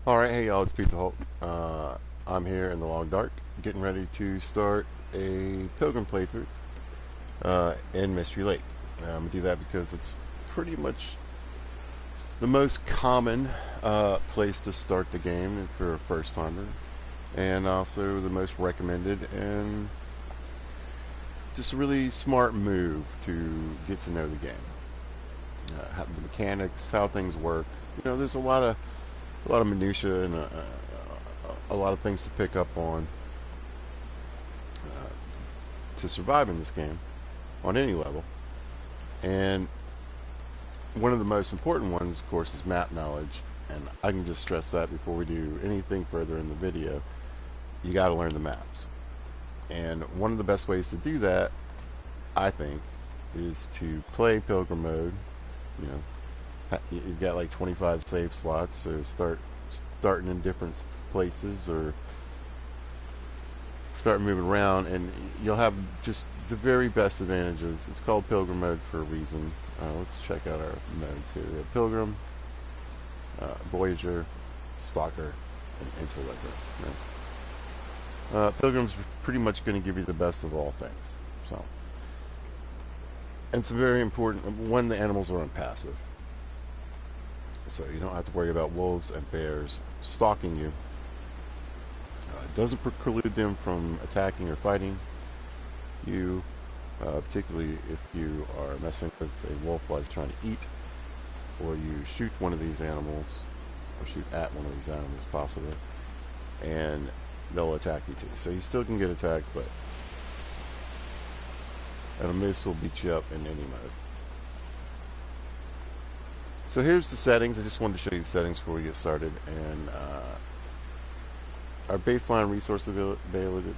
Alright, hey y'all, it's Pizza Hulk. I'm here in the long dark, getting ready to start a Pilgrim playthrough in Mystery Lake. I'm going to do that because it's pretty much the most common place to start the game for a first timer, and also the most recommended, and just a really smart move to get to know the game. How the mechanics, how things work. There's a lot of minutia and a lot of things to pick up on to survive in this game on any level. And one of the most important ones, of course, is map knowledge. And I can just stress that before we do anything further in the video. You got to learn the maps. And one of the best ways to do that, I think, is to play Pilgrim mode. You've got like 25 save slots, so starting in different places or start moving around, and you'll have just the very best advantages. It's called Pilgrim mode for a reason. Let's check out our modes here. We have Pilgrim, Voyager, Stalker, and Interloper. Pilgrim's pretty much going to give you the best of all things. So, and it's very important when the animals are on passive. So you don't have to worry about wolves and bears stalking you. It doesn't preclude them from attacking or fighting you, particularly if you are messing with a wolf while it's trying to eat, or you shoot one of these animals, or shoot at one of these animals possibly, and they'll attack you too. So you still can get attacked, but a miss will beat you up in any mode. So here's the settings. I just wanted to show you the settings before we get started. And our baseline resource availability.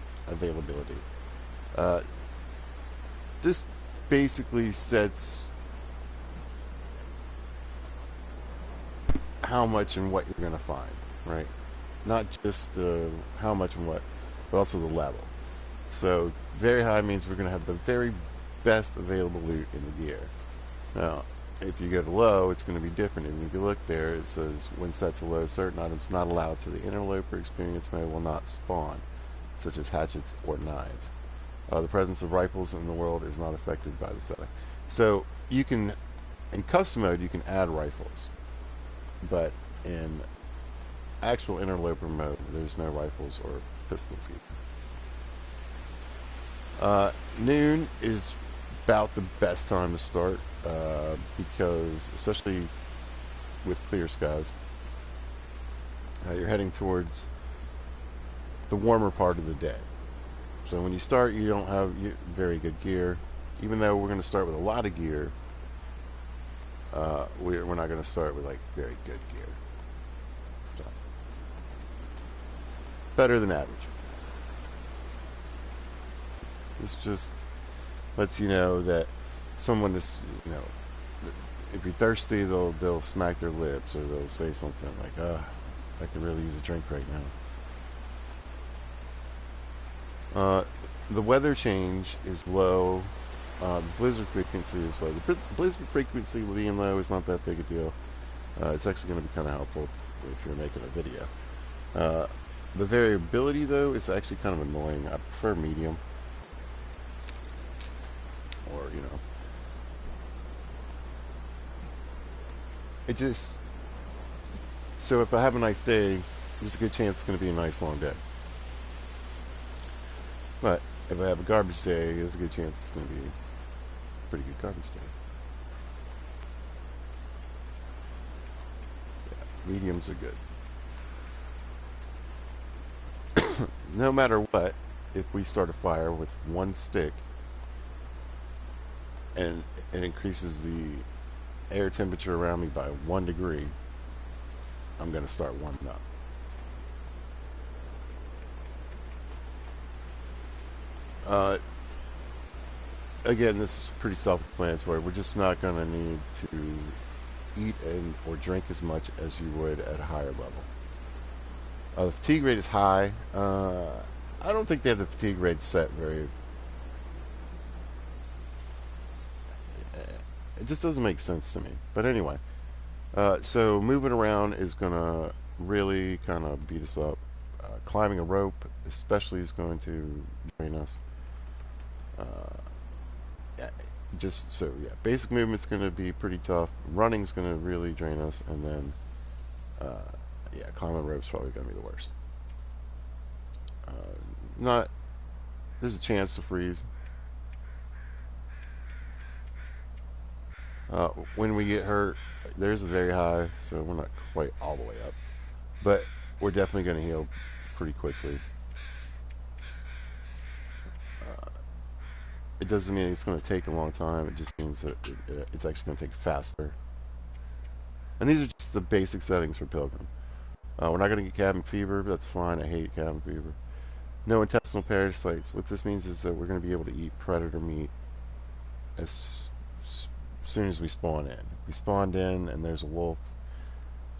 This basically sets how much and what you're going to find, right? Not just how much and what, but also the level. So very high means we're going to have the very best available loot in the gear. Now, if you go to low, it's going to be different. And if you look there, it says when set to low, certain items not allowed to the interloper experience mode will not spawn, such as hatchets or knives. The presence of rifles in the world is not affected by the setting. So you can, in custom mode, you can add rifles, but in actual interloper mode, there's no rifles or pistols either. Noon is about the best time to start, because especially with clear skies, you're heading towards the warmer part of the day. So when you start, you don't have very good gear. Even though we're going to start with a lot of gear, we're not going to start with like very good gear. So, better than average. It's just lets you know that someone is, if you're thirsty, they'll smack their lips, or they'll say something like, I could really use a drink right now. The weather change is low. The blizzard frequency is low. The blizzard frequency being low is not that big a deal. It's actually going to be kind of helpful if you're making a video. The variability, though, is actually kind of annoying. I prefer medium. Or, it just, so if I have a nice day, there's a good chance it's going to be a nice long day. But if I have a garbage day, there's a good chance it's going to be a pretty good garbage day. Yeah, mediums are good. No matter what, if we start a fire with one stick, and it increases the air temperature around me by 1 degree, I'm going to start warming up. Again, this is pretty self-explanatory. We're just not going to need to eat or drink as much as you would at a higher level. The fatigue rate is high. I don't think they have the fatigue rate set very. It just doesn't make sense to me. But anyway, so moving around is going to really kind of beat us up. Climbing a rope, especially, is going to drain us. Uh, yeah, just so yeah, basic movement's going to be pretty tough. Running's going to really drain us, and then uh, yeah, climbing rope's probably going to be the worst. Uh, not There's a chance to freeze. When we get hurt, there's a very high, so we're not quite all the way up, but we're definitely going to heal pretty quickly. Uh, it doesn't mean it's going to take a long time. It just means that it's actually going to take faster. And these are just the basic settings for Pilgrim. We're not going to get cabin fever. That's fine. I hate cabin fever. No intestinal parasites. What this means is that we're going to be able to eat predator meat as soon as we spawn in. If we spawned in and there's a wolf,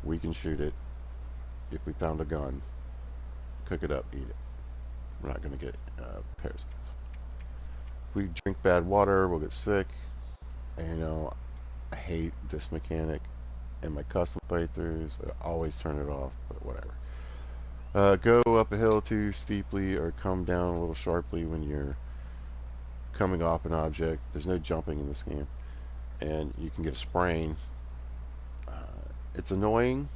we can shoot it. If we found a gun, cook it up, eat it. We're not going to get parasites. If we drink bad water, we'll get sick. And, I hate this mechanic. In my custom playthroughs, I always turn it off, but whatever. Go up a hill too steeply or come down a little sharply when you're coming off an object. There's no jumping in this game, and you can get a sprain. Uh, it's annoying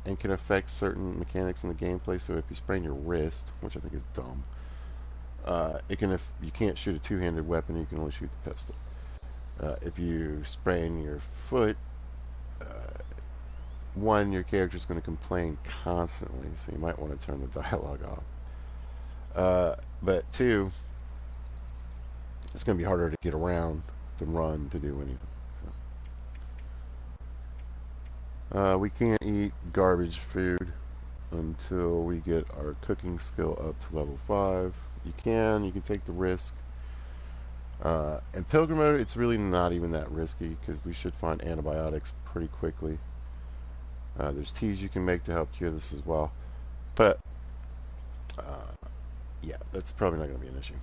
and can affect certain mechanics in the gameplay. So if you sprain your wrist, which I think is dumb, it can. If you can't shoot a two-handed weapon, you can only shoot the pistol. If you sprain your foot, uh, one, your character's going to complain constantly, so you might want to turn the dialogue off. But two, it's going to be harder to get around, to run, to do anything. So, we can't eat garbage food until we get our cooking skill up to level 5. You can take the risk. In Pilgrim mode, it's really not even that risky because we should find antibiotics pretty quickly. There's teas you can make to help cure this as well. But, yeah, that's probably not going to be an issue.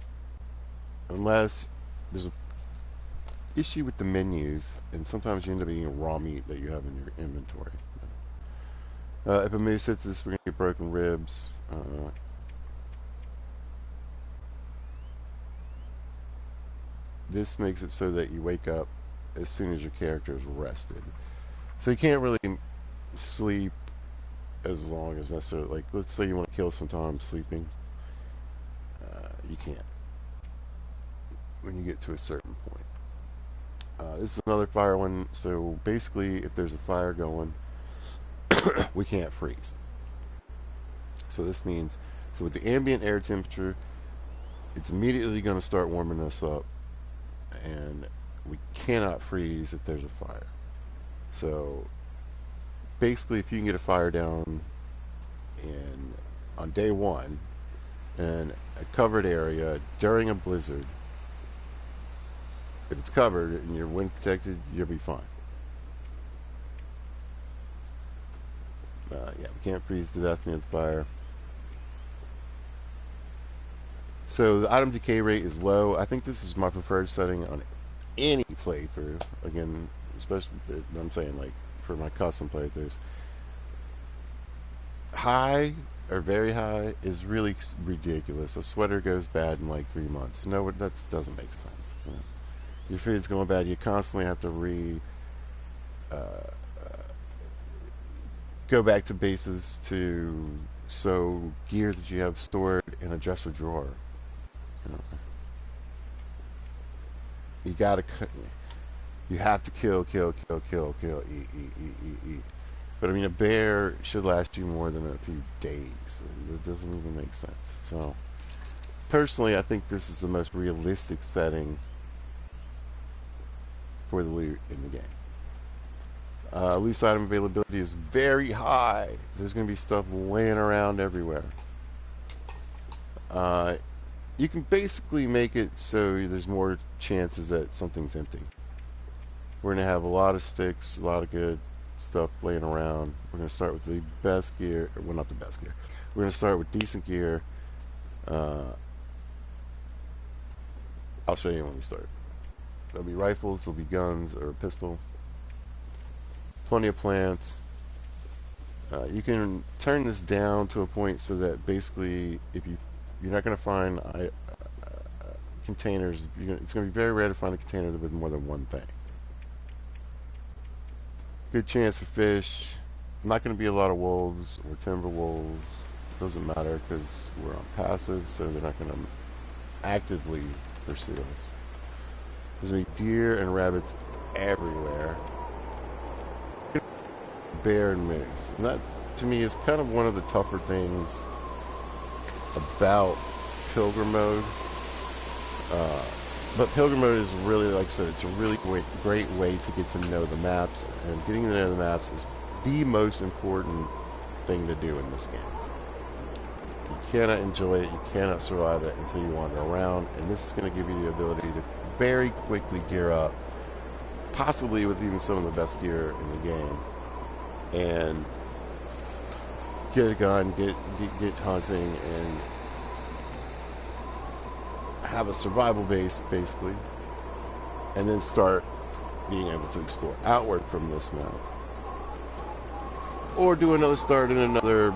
Unless there's an issue with the menus, and sometimes you end up eating raw meat that you have in your inventory. If a moose hits this, we're going to get broken ribs. This makes it so that you wake up as soon as your character is rested. So you can't really sleep as long as necessary. Like, let's say you want to kill some time sleeping. You can't when you get to a certain point. This is another fire one. So basically, if there's a fire going, we can't freeze. So this means, so with the ambient air temperature, it's immediately going to start warming us up, and we cannot freeze if there's a fire. So basically, if you can get a fire down on day 1 in a covered area during a blizzard, if it's covered and you're wind protected, you'll be fine. Yeah, we can't freeze to death near the fire. So the item decay rate is low. I think this is my preferred setting on any playthrough. Again, especially I'm saying like for my custom playthroughs. High or very high is really ridiculous. A sweater goes bad in like 3 months. No, that doesn't make sense. Your food's going bad. You constantly have to go back to bases to sew gear that you have stored in a dresser drawer. You gotta, you have to kill, eat. But I mean, a bear should last you more than a few days. It doesn't even make sense. So, personally, I think this is the most realistic setting for the loot in the game. Loose item availability is very high. There's going to be stuff laying around everywhere. You can basically make it so there's more chances that something's empty. We're going to have a lot of sticks, a lot of good stuff laying around. We're going to start with the best gear. Well, not the best gear. We're going to start with decent gear. I'll show you when we start. There'll be rifles, there'll be guns, or a pistol. Plenty of plants. You can turn this down to a point so that basically, if you're not going to find containers, it's going to be very rare to find a container with more than one thing. Good chance for fish. Not going to be a lot of wolves or timber wolves. Doesn't matter because we're on passive, so they're not going to actively pursue us. There's going to be deer and rabbits everywhere. Bear and moose. And that, to me, is kind of one of the tougher things about pilgrim mode. But pilgrim mode is really, like I said, it's a really great way to get to know the maps, and getting to know the maps is the most important thing to do in this game. You cannot enjoy it, you cannot survive it until you wander around, and this is going to give you the ability to very quickly gear up, possibly with even some of the best gear in the game, and get a gun, get hunting, and have a survival base, basically, and then start being able to explore outward from this map. Or do another start in on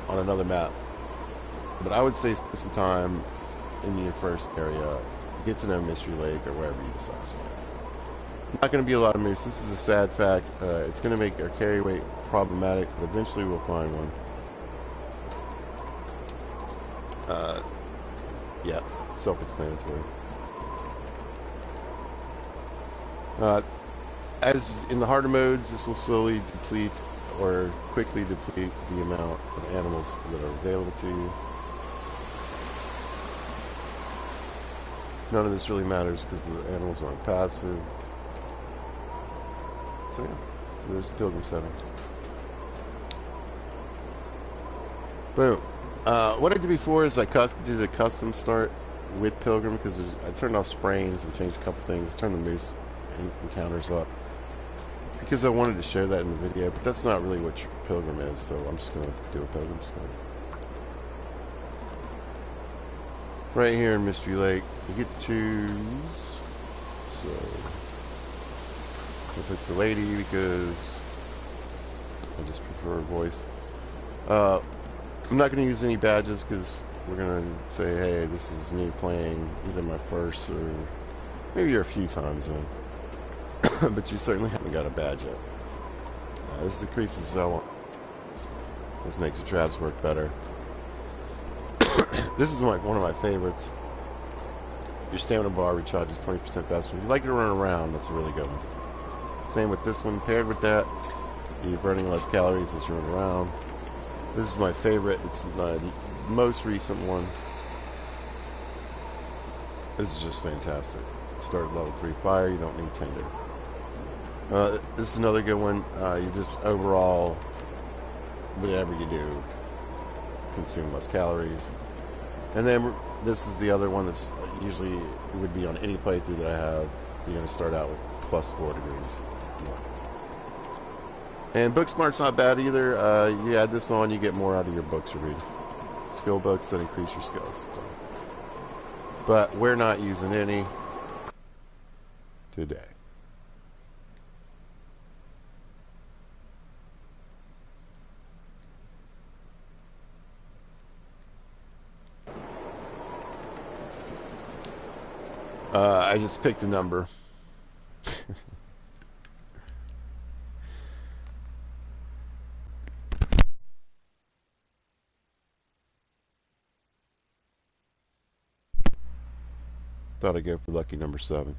another map. But I would say spend some time in your first area, get to know Mystery Lake or wherever you decide to start. Not going to be a lot of moose. This is a sad fact. It's going to make our carry weight problematic, but eventually we'll find one. Yeah, self-explanatory. As in the harder modes, this will slowly deplete or quickly deplete the amount of animals that are available to you. None of this really matters because the animals aren't passive. So yeah, so there's the pilgrim settings. Boom. What I did before is I did a custom start with pilgrim because I turned off sprains and changed a couple things, turned the moose encounters up because I wanted to share that in the video, but that's not really what pilgrim is, so I'm just going to do a pilgrim start. Right here in Mystery Lake, you get to choose. So I'll pick the lady because I just prefer her voice. I'm not going to use any badges because we're going to say, hey, this is me playing either my first or maybe a few times in. But you certainly haven't got a badge yet. This increases Zell. This makes your traps work better. This is one of my favorites. Your stamina bar recharges 20% faster. If you like to run around, that's a really good one. Same with this one. Paired with that, you're burning less calories as you run around. This is my favorite. It's my most recent one. This is just fantastic. Start at level 3 fire. You don't need tinder. This is another good one. You just overall, whatever you do, consume less calories. And then this is the other one that's usually would be on any playthrough that I have. You're going to start out with plus 4 degrees. And book smart's not bad either. You add this on, you get more out of your books you read. Skill books that increase your skills. So. But we're not using any today. I just picked a number. Thought I'd go for lucky number 7.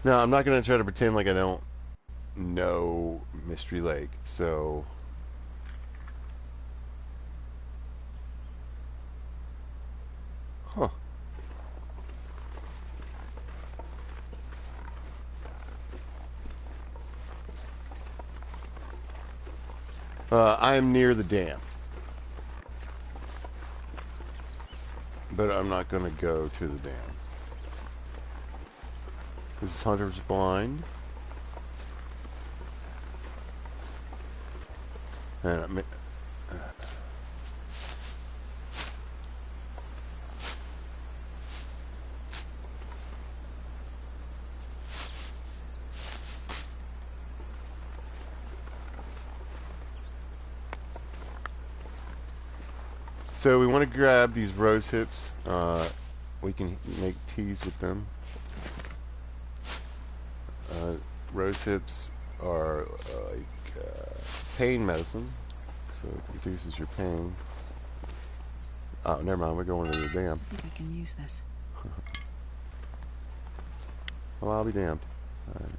Now, I'm not going to try to pretend like I don't know Mystery Lake, so... Huh. I am near the dam. But I'm not going to go to the dam. This is Hunter's Blind. And So we want to grab these rose hips. We can make teas with them. Rose hips are like pain medicine, so it reduces your pain. Oh, never mind. We're going to the dam. I think I can use this. Well, I'll be damned. All right.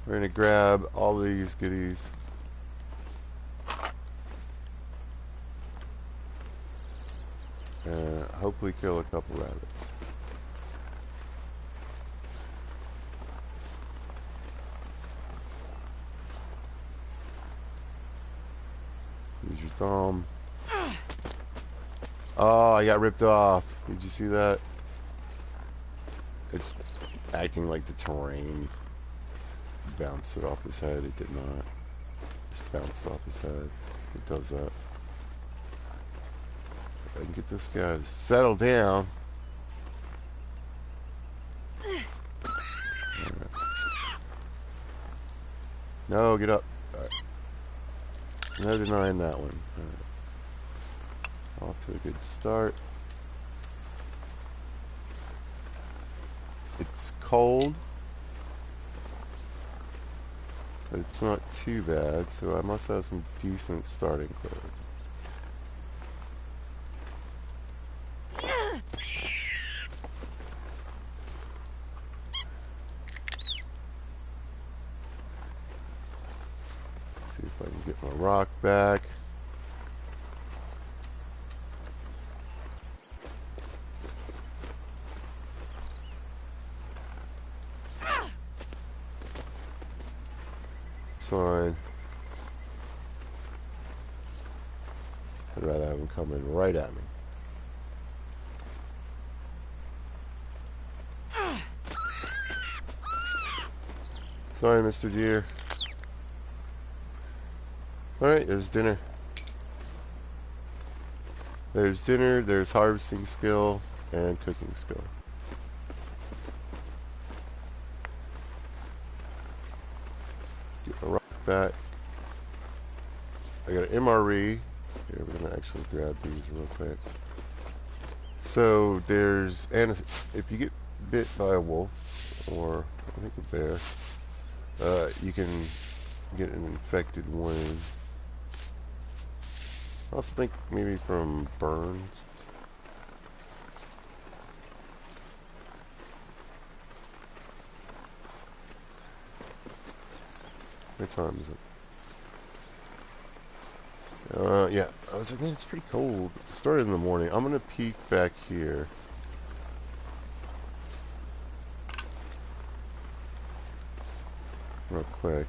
We're gonna grab all these goodies. And hopefully kill a couple rabbits. Use your thumb. Oh, I got ripped off. Did you see that? It's acting like the terrain bounced it off his head. It did not. Just bounced off his head. It does that. If I can get this guy to settle down. Right. No, get up. Alright. No denying that one. Alright. Off to a good start. It's cold, but it's not too bad, so I must have some decent starting clothes. See if I can get my rock back. Fine. I'd rather have them coming right at me. Sorry, Mr. Deer. Alright, there's dinner. There's dinner, there's harvesting skill, and cooking skill. Get my rock back. I got an MRE. Here, we're gonna actually grab these real quick. So there's, and if you get bit by a wolf or I think a bear, you can get an infected wound. I also think maybe from burns. What time is it? Yeah, I was like, man, it's pretty cold. It started in the morning. I'm gonna peek back here. Real quick.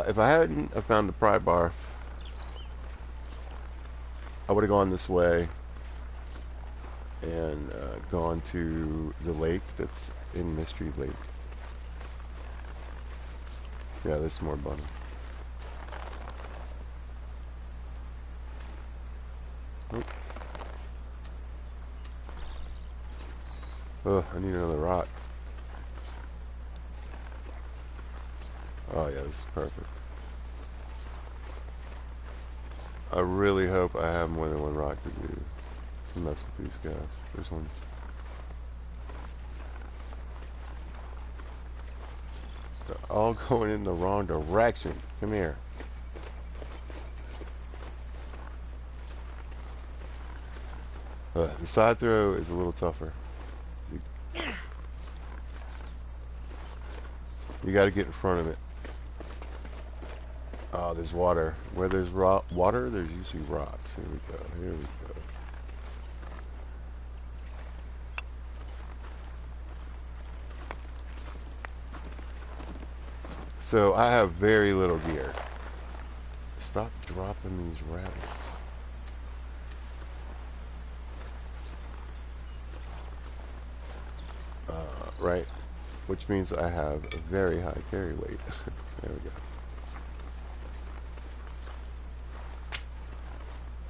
If I hadn't found the pry bar, I would have gone this way and gone to the lake that's in Mystery Lake. Yeah, there's some more bunnies. Oh. Ugh, I need another rock. Oh yeah, this is perfect. I really hope I have more than one rock to mess with these guys. There's one. They're all going in the wrong direction. Come here. The side throw is a little tougher. You got to get in front of it. Oh, there's water. Where there's water, there's usually rocks. Here we go. Here we go. So I have very little gear. Stop dropping these rabbits. Right, which means I have a very high carry weight. There we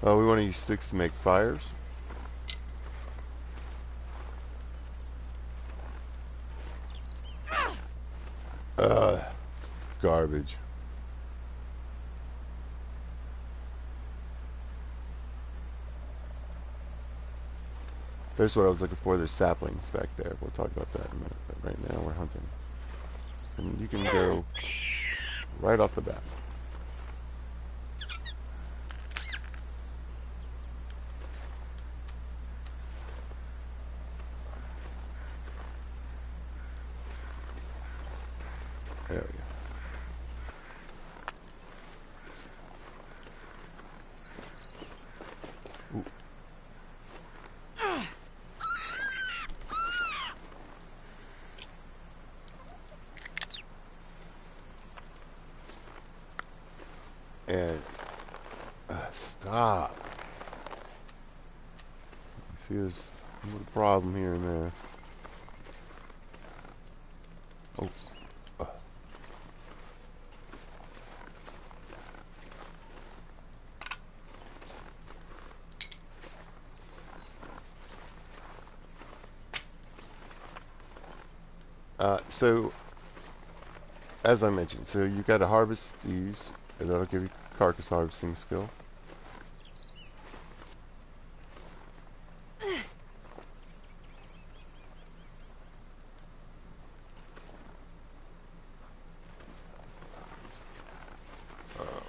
go. We want to use sticks to make fires. garbage. There's what I was looking for. There's saplings back there. We'll talk about that in a minute. But right now we're hunting. And you can go right off the bat. There we go. Ooh. And stop. You see, there's a little problem here and there. Oh. So, as I mentioned, so you got to harvest these, and that'll give you carcass harvesting skill.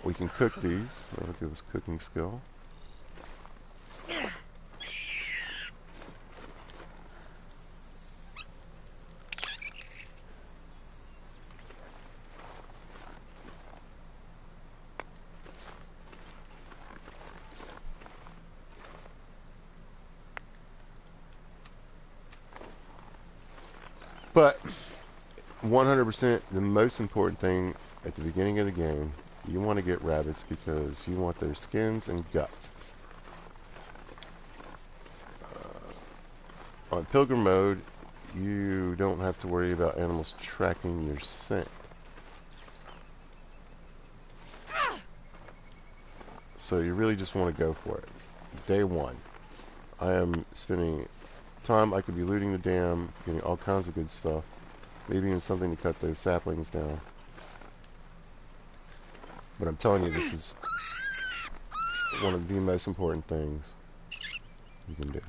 We can cook these. That'll give us cooking skill. But 100% the most important thing at the beginning of the game, you want to get rabbits because you want their skins and guts. On Pilgrim mode, you don't have to worry about animals tracking your scent. So you really just want to go for it. Day one, I am spending time. I could be looting the dam, getting all kinds of good stuff, maybe even something to cut those saplings down. But I'm telling you, this is one of the most important things you can do.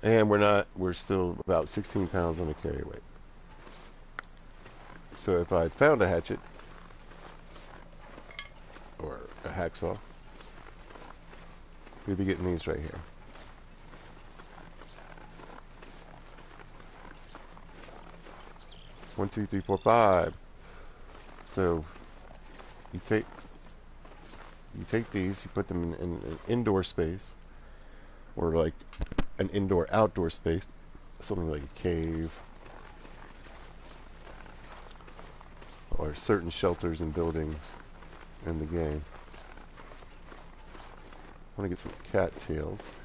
And we're still about 16 pounds on the carry weight. So if I found a hatchet or a hacksaw, we'd be getting these right here. One, two, three, four, five. So you take these, you put them in an indoor space, or like an indoor-outdoor space, something like a cave, or certain shelters and buildings in the game. I want to get some cattails.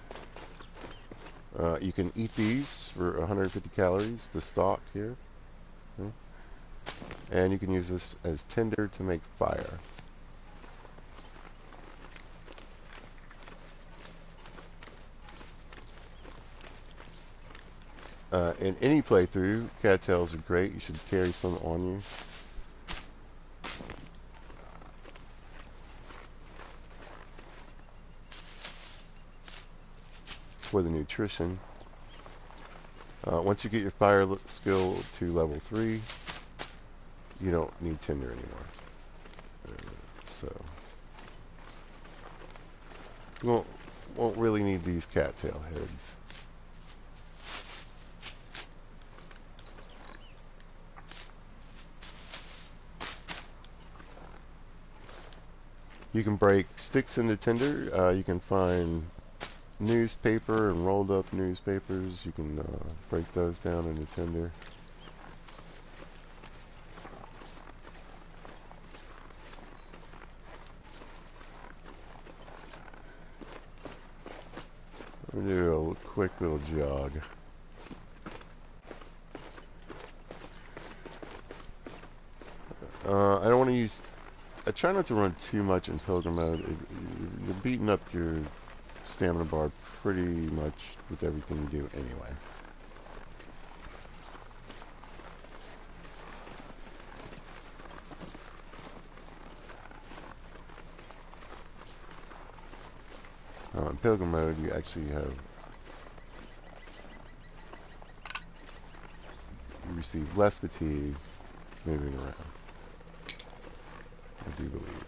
You can eat these for 150 calories, the stalk here. Okay. And you can use this as tinder to make fire. In any playthrough, cattails are great. You should carry some on you. For the nutrition. Once you get your fire skill to level 3, you don't need tinder anymore. So you won't really need these cattail heads. You can break sticks into tinder. You can find newspaper and rolled up newspapers. You can break those down into tinder. Let me do a quick little jog. I don't want to use... I try not to run too much in Pilgrim mode. You're beating up your stamina bar pretty much with everything you do anyway. Pilgrim mode, you actually have, you receive less fatigue moving around. I do believe.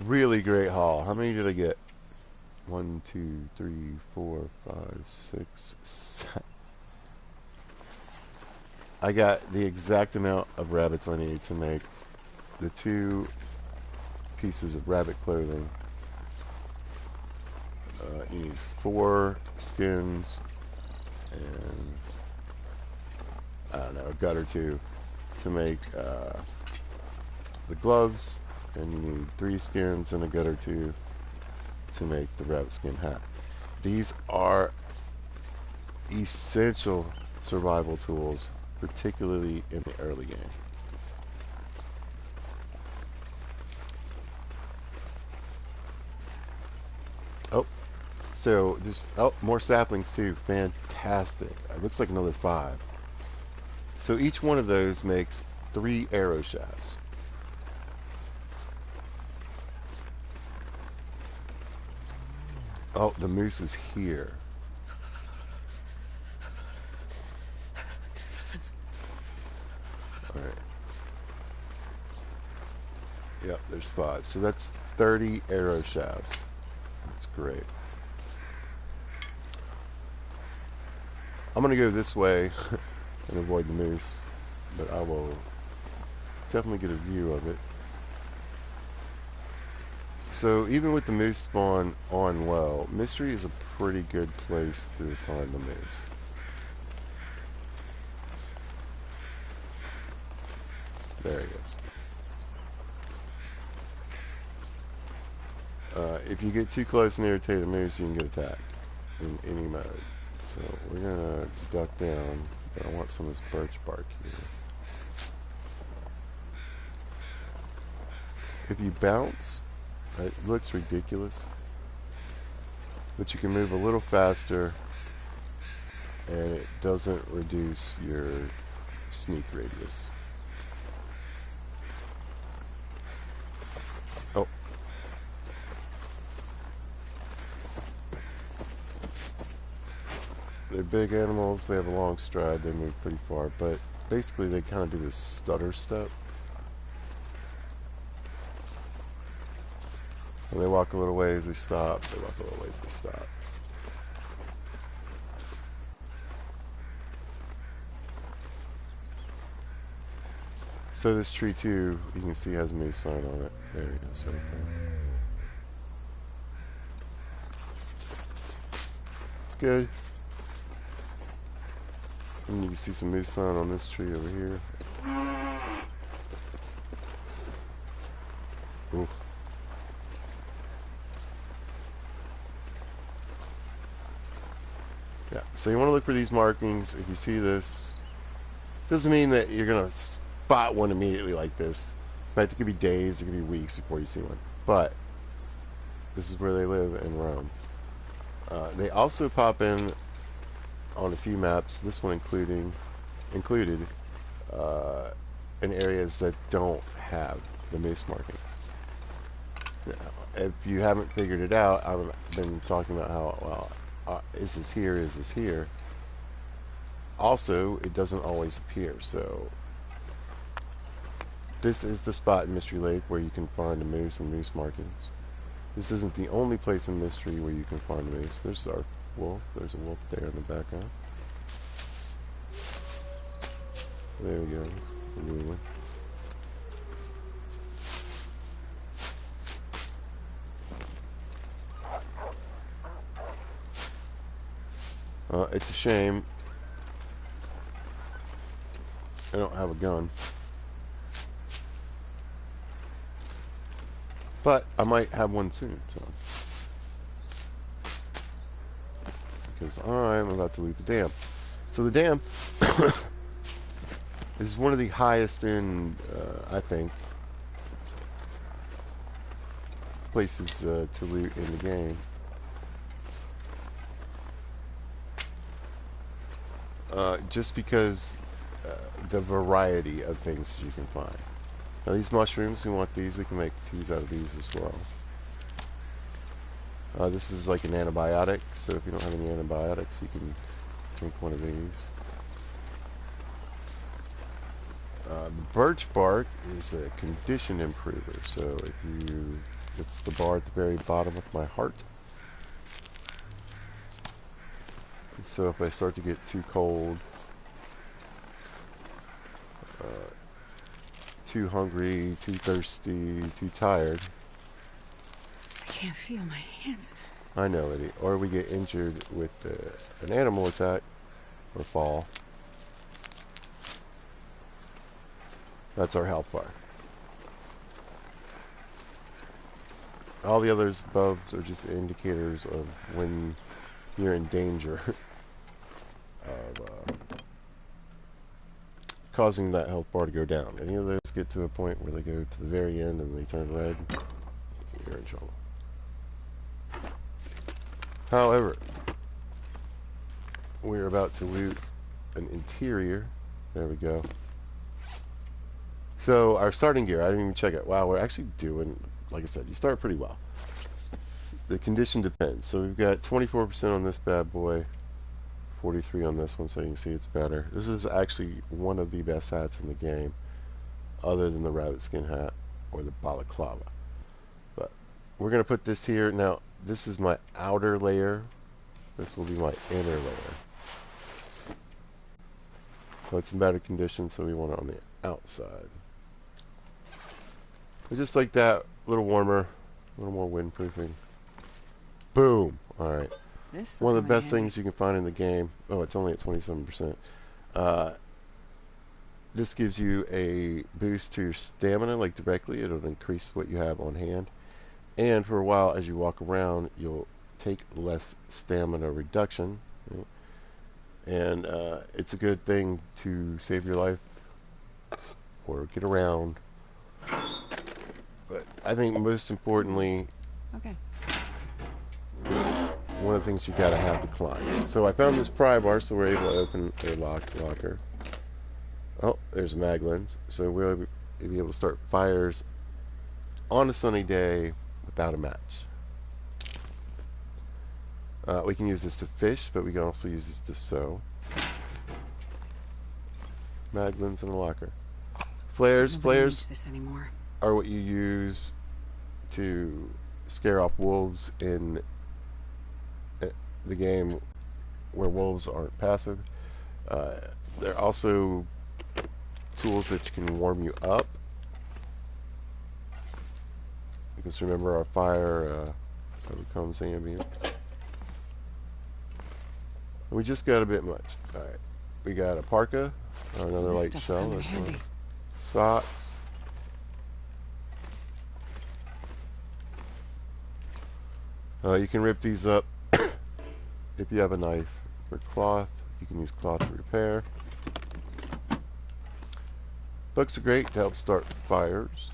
Really great haul. How many did I get? 1, 2, 3, 4, 5, 6, 7. I got the exact amount of rabbits I need to make the 2 pieces of rabbit clothing. You need 4 skins and I don't know, a gut or 2 to make the gloves, and you need 3 skins and a gut or 2 to make the rabbit skin hat. These are essential survival tools, particularly in the early game. Oh, so this, oh, more saplings too. Fantastic. It looks like another 5. So each one of those makes 3 arrow shafts. Oh, the moose is here. Alright. Yep, there's 5. So that's 30 arrow shafts. That's great. I'm going to go this way and avoid the moose, but I will definitely get a view of it. So even with the moose spawn on low, Mystery is a pretty good place to find the moose. There he is. If you get too close and irritate a moose, you can get attacked in any mode. So we're gonna duck down, but I want some of this birch bark here. If you bounce, it looks ridiculous, but you can move a little faster and it doesn't reduce your sneak radius. Oh. They're big animals, they have a long stride, they move pretty far, but basically they kind of do this stutter step. When they walk a little ways, they stop. They walk a little ways, they stop. So this tree too, you can see has a moose sign on it. There he is, right there. It's good. And you can see some moose sign on this tree over here. Oof. Yeah, so you want to look for these markings. If you see this, doesn't mean that you're going to spot one immediately like this. In fact, it could be days, it could be weeks before you see one. But this is where they live in Rome. They also pop in on a few maps, this one included in areas that don't have the moose markings. Now, if you haven't figured it out, I've been talking about how, well, is this here, is this here? Also, it doesn't always appear, so this is the spot in Mystery Lake where you can find a moose and moose markings. This isn't the only place in Mystery where you can find a moose. There's our wolf. There's a wolf there in the background. There we go. A new one. It's a shame I don't have a gun, but I might have one soon, so, because I'm about to loot the dam. So the dam is one of the highest in, I think, places to loot in the game. Just because the variety of things you can find. Now these mushrooms, we want these. We can make teas out of these as well. This is like an antibiotic, so if you don't have any antibiotics, you can drink one of these. The birch bark is a condition improver, so if you, it's the bar at the very bottom of my heart. So if I start to get too cold, too hungry, too thirsty, too tired. I can't feel my hands. I know, lady. Or we get injured with an animal attack or fall. That's our health bar. All the others above are just indicators of when you're in danger of causing that health bar to go down. Any of those get to a point where they go to the very end and they turn red, you're in trouble. However, we're about to loot an interior. There we go. So our starting gear, I didn't even check it. Wow, we're actually doing, like I said, you start pretty well. The condition depends. So we've got 24% on this bad boy, 43 on this one, so you can see it's better. This is actually one of the best hats in the game, other than the rabbit skin hat or the balaclava. But we're going to put this here. Now, this is my outer layer. This will be my inner layer. So it's in better condition, so we want it on the outside. But just like that, a little warmer, a little more windproofing. Boom! Alright. One of the best things you can find in the game. Oh, it's only at 27%. This gives you a boost to your stamina, like directly. It'll increase what you have on hand. And for a while, as you walk around, you'll take less stamina reduction. Right? And it's a good thing to save your life or get around. But I think most importantly, okay, it's one of the things you gotta have to climb. So I found this pry bar, so we're able to open a locked locker. Oh, there's a mag lens. So we'll be able to start fires on a sunny day without a match. We can use this to fish, but we can also use this to sew. Mag lens and a locker. Flares are what you use to scare off wolves in the game where wolves aren't passive. They're also tools that can warm you up, because remember, our fire becomes ambient. We just got a bit much. Alright, we got a parka, another light shell, that's one. Socks. You can rip these up if you have a knife. For cloth, you can use cloth to repair. Books are great to help start fires.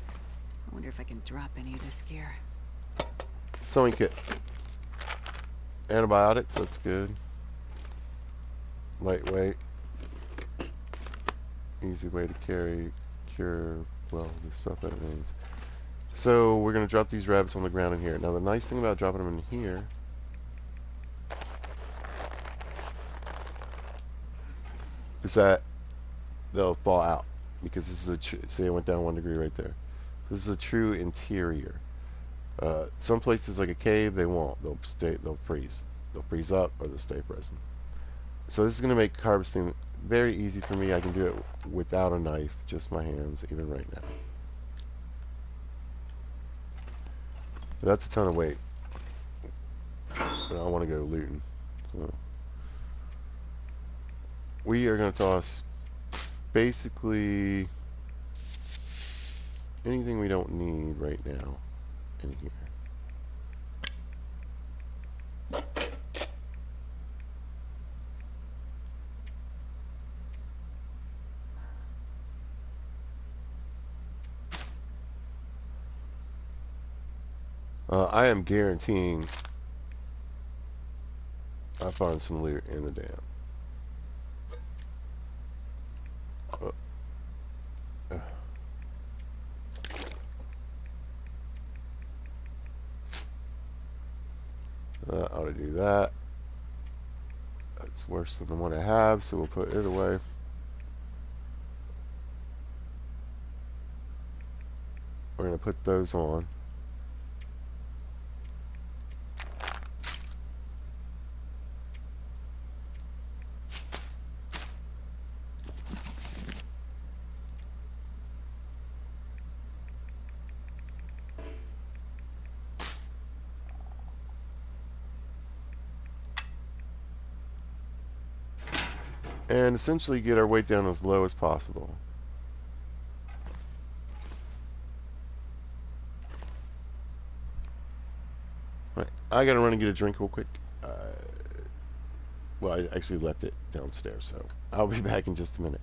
I wonder if I can drop any of this gear. Sewing kit. Antibiotics, that's good. Lightweight. Easy way to cure, well, the stuff that it needs. So we're going to drop these rabbits on the ground in here. Now the nice thing about dropping them in here is that they'll fall out, because this is a say it went down 1 degree right there. This is a true interior. Some places like a cave, they won't. They'll freeze. They'll freeze up, or they'll stay frozen. So this is going to make harvesting very easy for me. I can do it without a knife, just my hands, even right now. But that's a ton of weight. And I want to go looting. So we are going to toss basically anything we don't need right now in here. I am guaranteeing I find some loot in the dam. Ought to do that. It's worse than the one I have, so we'll put it away. We're going to put those on. And essentially get our weight down as low as possible. Right. I gotta run and get a drink real quick. Well, I actually left it downstairs, so I'll be back in just a minute.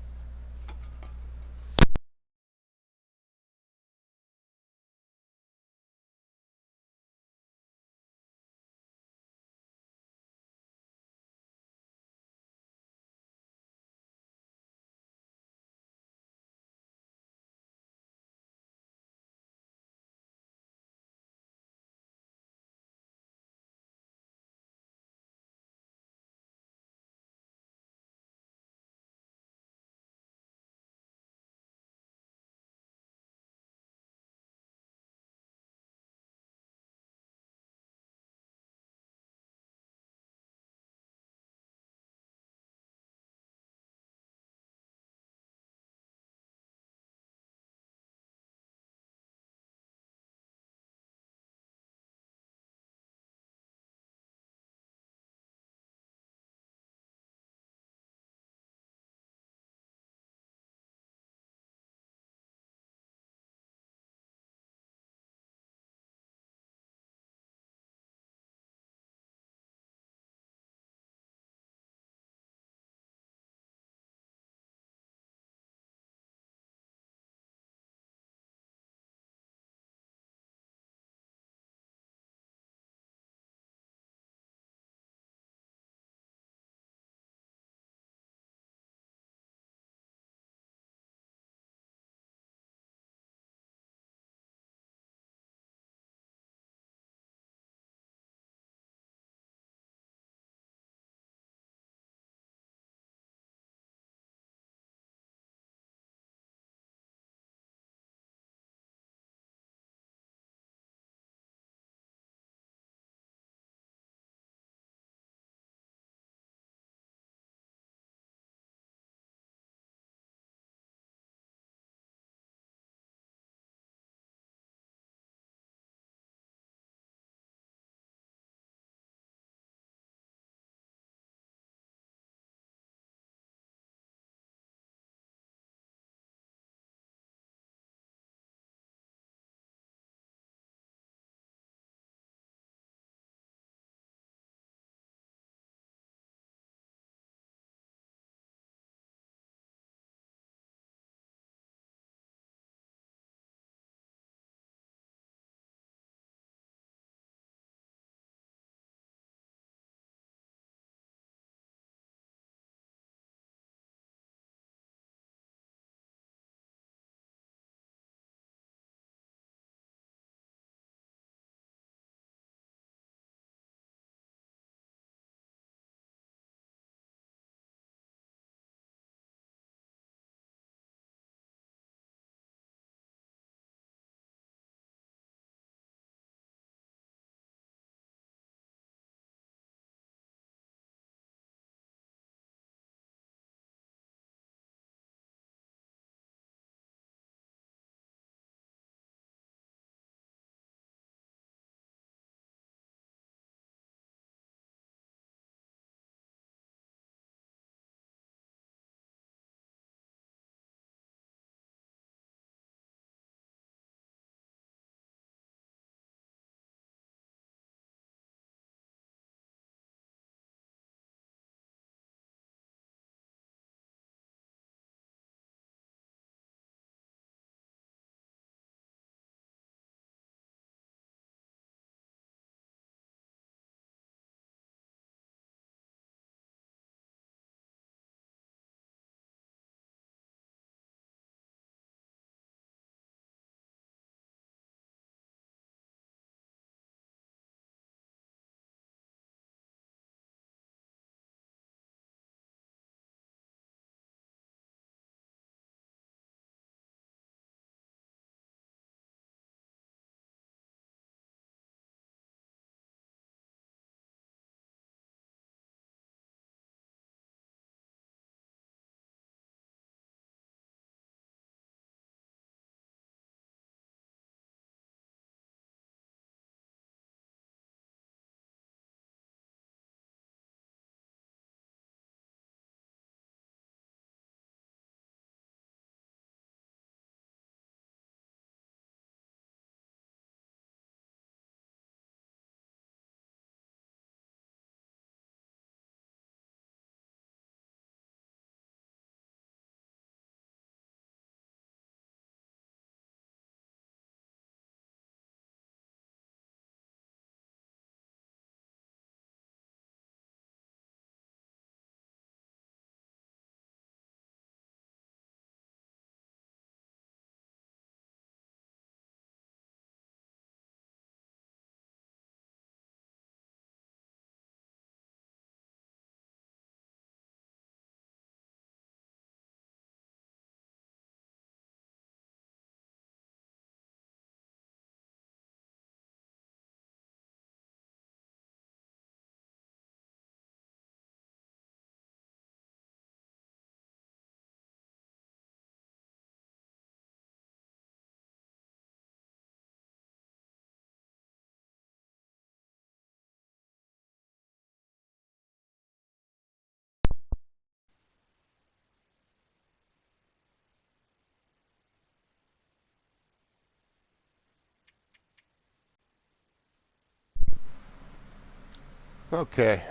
Okay,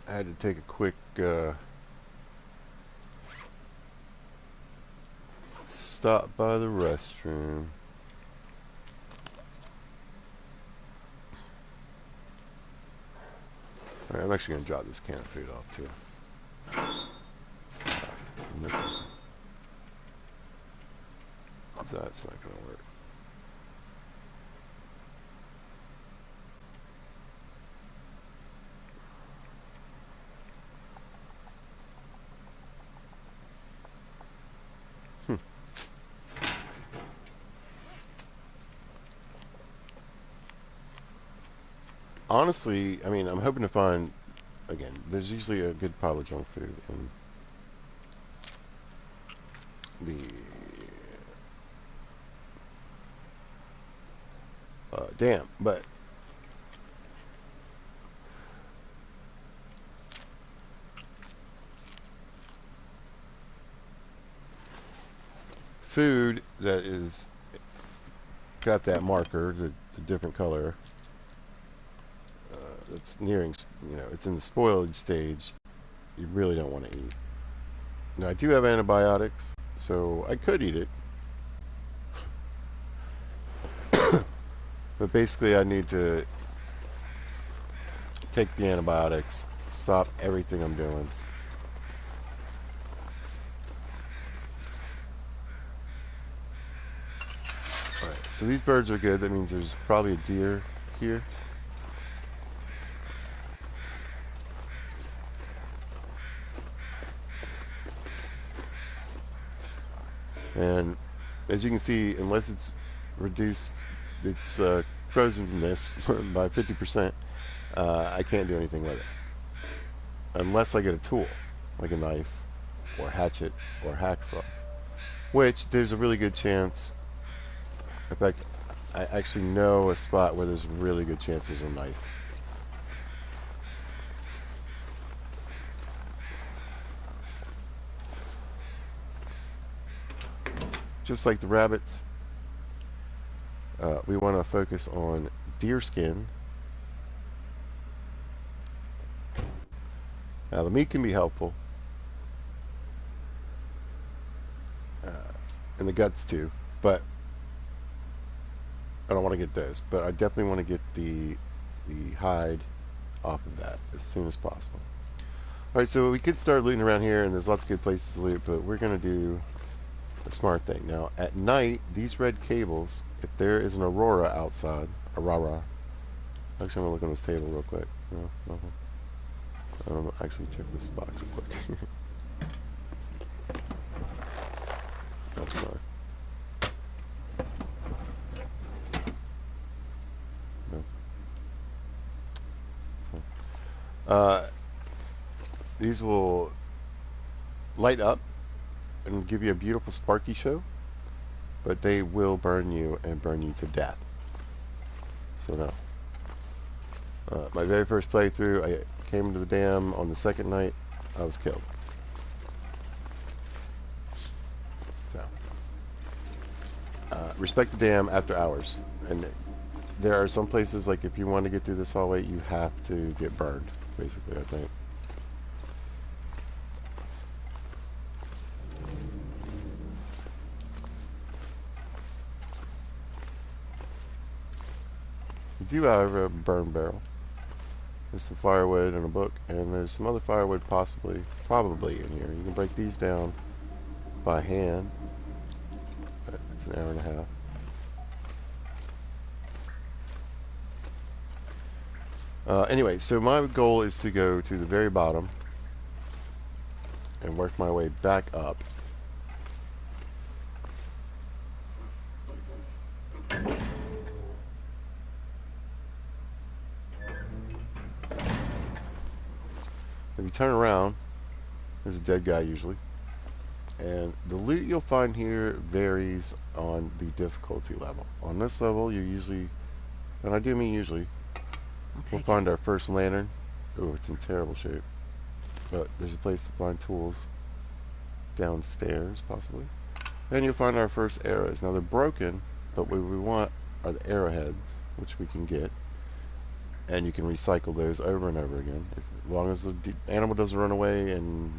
I had to take a quick stop by the restroom. Alright, I'm actually going to drop this can of food off too. And this, that's not going to work. Honestly, I mean, I'm hoping to find, again, there's usually a good pile of junk food in the dam, but food that is got that marker, the different color, that's nearing, it's in the spoilage stage, you really don't want to eat. Now, I do have antibiotics, so I could eat it. But basically, I need to take the antibiotics, stop everything I'm doing. Alright, so these birds are good. That means there's probably a deer here. And as you can see, unless it's reduced its frozenness by 50%, I can't do anything with it. Unless I get a tool, like a knife, or hatchet, or hacksaw. Which, there's a really good chance, in fact, I actually know a spot where there's a really good chance there's a knife. Just like the rabbits, we want to focus on deer skin. Now, the meat can be helpful, and the guts too, but I don't want to get those. But I definitely want to get the hide off of that as soon as possible. Alright, so we could start looting around here, and there's lots of good places to loot, but we're going to do a smart thing. Now, at night, these red cables, if there is an aurora outside, aurora, actually, I'm going to look on this table real quick. No, nothing. Actually, check this box real quick. That's fine. No. That's fine. These will light up and give you a beautiful sparky show, but they will burn you and burn you to death. So no. My very first playthrough, I came into the dam on the second night, I was killed. So, respect the dam after hours. And there are some places, like if you want to get through this hallway, you have to get burned, basically, I think. You do, however, have a burn barrel. There's some firewood and a book, and there's some other firewood probably in here. You can break these down by hand. It's an hour and a half. Anyway, so my goal is to go to the very bottom and work my way back up. If you turn around, there's a dead guy usually. And the loot you'll find here varies on the difficulty level. On this level, you usually, and I do mean usually, we'll find our first lantern. Oh, it's in terrible shape. But there's a place to find tools downstairs, possibly. Then you'll find our first arrows. Now they're broken, but what we want are the arrowheads, which we can get. and you can recycle those over and over again. As long as the animal doesn't run away and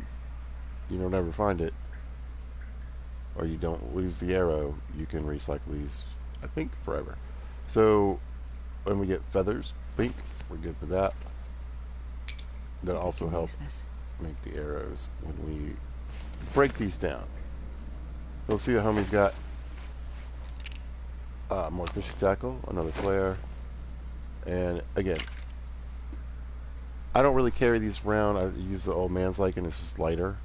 you don't ever find it, or you don't lose the arrow, you can recycle these, I think, forever. So when we get feathers, blink, we're good for that. That also help make the arrows when we break these down. You'll see the homie's got more fishing tackle, another flare, and again, I don't really carry these around. I use the old man's like, and it's just lighter.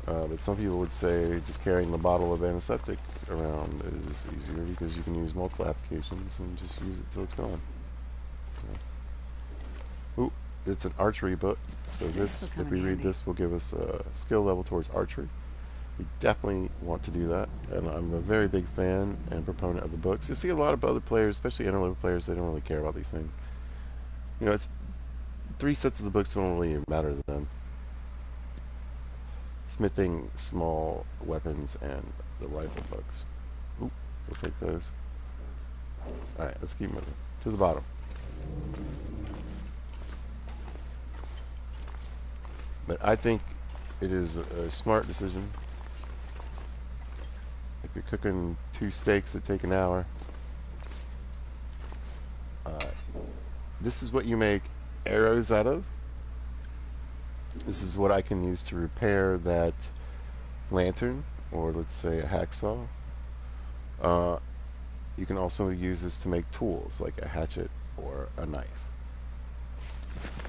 But some people would say just carrying the bottle of antiseptic around is easier because you can use multiple applications and just use it till it's gone. So. Ooh, it's an archery book. So this, if we read this, will give us a skill level towards archery. We definitely want to do that, and I'm a very big fan and proponent of the books. You see a lot of other players, especially interlevel players, they don't really care about these things. You know, it's 3 sets of the books don't really matter to them. Smithing, small weapons, and the rifle books. Oop, we'll take those. Alright, let's keep moving. To the bottom. But I think it is a smart decision. If you're cooking 2 steaks that take an hour, this is what you make arrows out of. This is what I can use to repair that lantern, or let's say a hacksaw. You can also use this to make tools, like a hatchet or a knife.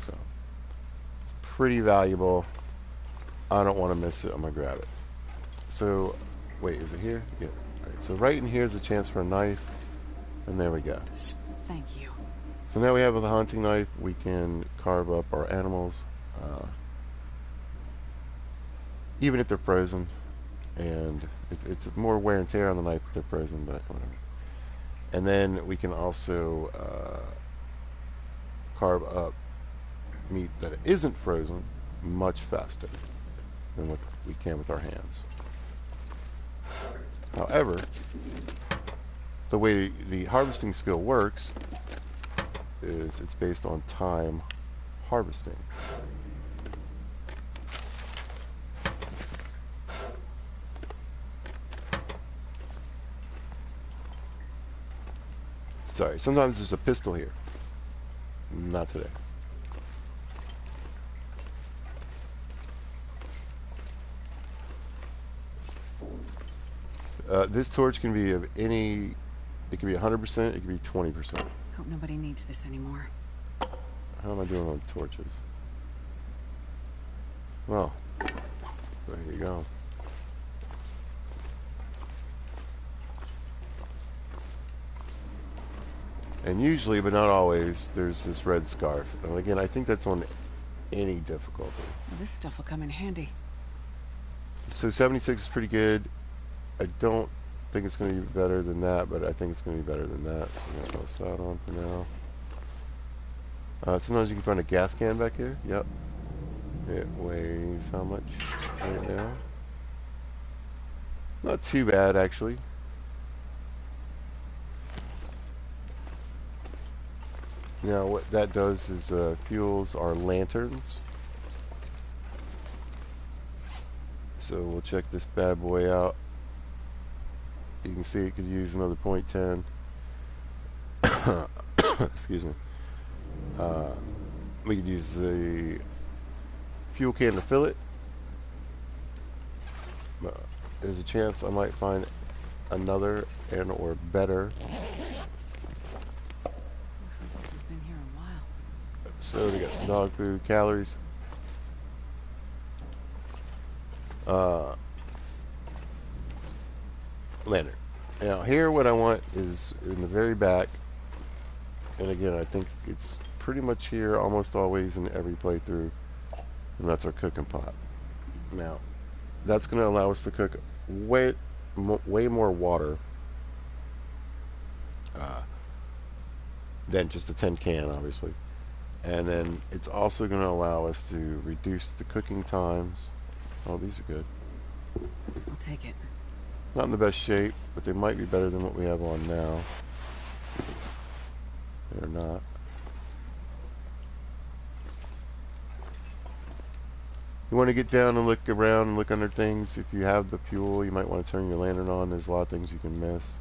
So, it's pretty valuable. I don't want to miss it. I'm going to grab it. So, wait, is it here? Yeah. Right. So right in here is a chance for a knife, and there we go. Thank you. So now we have the hunting knife. We can carve up our animals, even if they're frozen, and it's more wear and tear on the knife if they're frozen, but whatever. And then we can also carve up meat that isn't frozen much faster than what we can with our hands. However, the way the harvesting skill works is it's based on time harvesting. Sorry, sometimes there's a pistol here. Not today. This torch can be of any, it can be 100%, it can be 20%. Hope nobody needs this anymore. How am I doing on torches? Well, there you go. And usually, but not always, there's this red scarf. And again, I think that's on any difficulty. Well, this stuff will come in handy. So 76 is pretty good. I don't think it's going to be better than that, but I think it's going to be better than that. So we're going to toss that on for now. Sometimes you can find a gas can back here. Yep. It weighs how much right now? Not too bad, actually. Now what that does is fuels our lanterns. So we'll check this bad boy out. You can see it could use another .10. Excuse me. We could use the fuel can to fill it. There's a chance I might find another and or better. Looks like this has been here a while. So we got some dog food, calories. Lantern. Now here what I want is in the very back, and again I think it's pretty much here almost always in every playthrough, and that's our cooking pot. Now that's going to allow us to cook way more water than just a tin can, obviously. And then it's also going to allow us to reduce the cooking times. Oh, these are good. I'll take it. Not in the best shape, but they might be better than what we have on now. not. You want to get down and look around and look under things. If you have the fuel, you might want to turn your lantern on. There's a lot of things you can miss.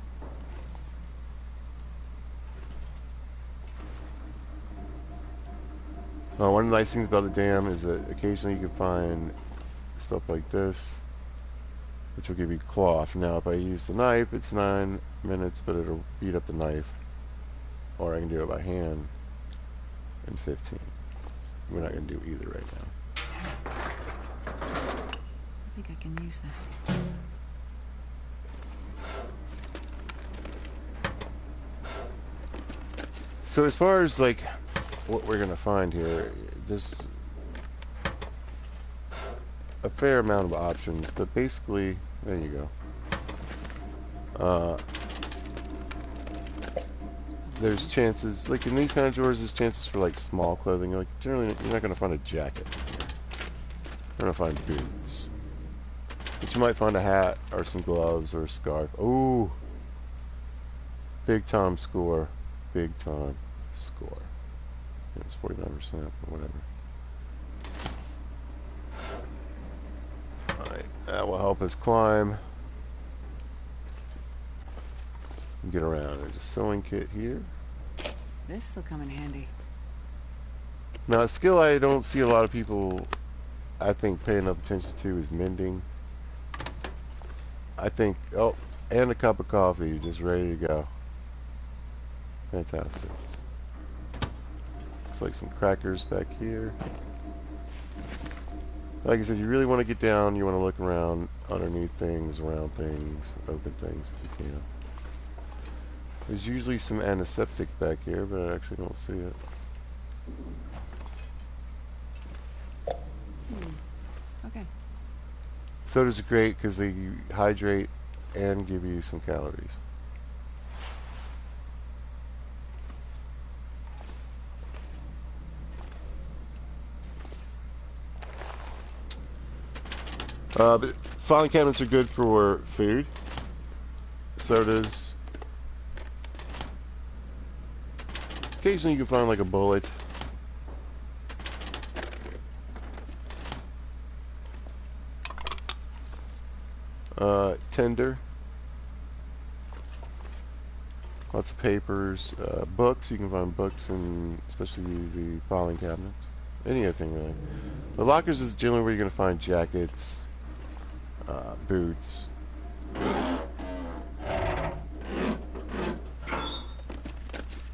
One of the nice things about the dam is that occasionally you can find stuff like this, which will give you cloth. Now, if I use the knife, it's 9 minutes, but it'll beat up the knife. Or I can do it by hand in 15. We're not going to do either right now. I think I can use this. So as far as like what we're going to find here, there's a fair amount of options, but basically, there you go. There's chances, like in these kind of drawers, there's chances for like small clothing. Like generally, you're not going to find a jacket here. You're going to find boots. But you might find a hat or some gloves or a scarf. Ooh! Big time score. Big time score. Yeah, it's 49%, or whatever. Alright, that will help us climb. Get around. There's a sewing kit here. This will come in handy. Now, a skill I don't see a lot of people, I think, pay enough attention to is mending. I think, oh, and a cup of coffee, just ready to go. Fantastic. Looks like some crackers back here. Like I said, you really want to get down, you want to look around, underneath things, around things, open things if you can. There's usually some antiseptic back here, but I actually don't see it. Okay. Sodas are great because they hydrate and give you some calories. But filing cabinets are good for food, sodas. Occasionally you can find like a bullet. Tender. Lots of papers. Books. You can find books in especially the filing cabinets. Any other thing really. The lockers is generally where you're going to find jackets, boots.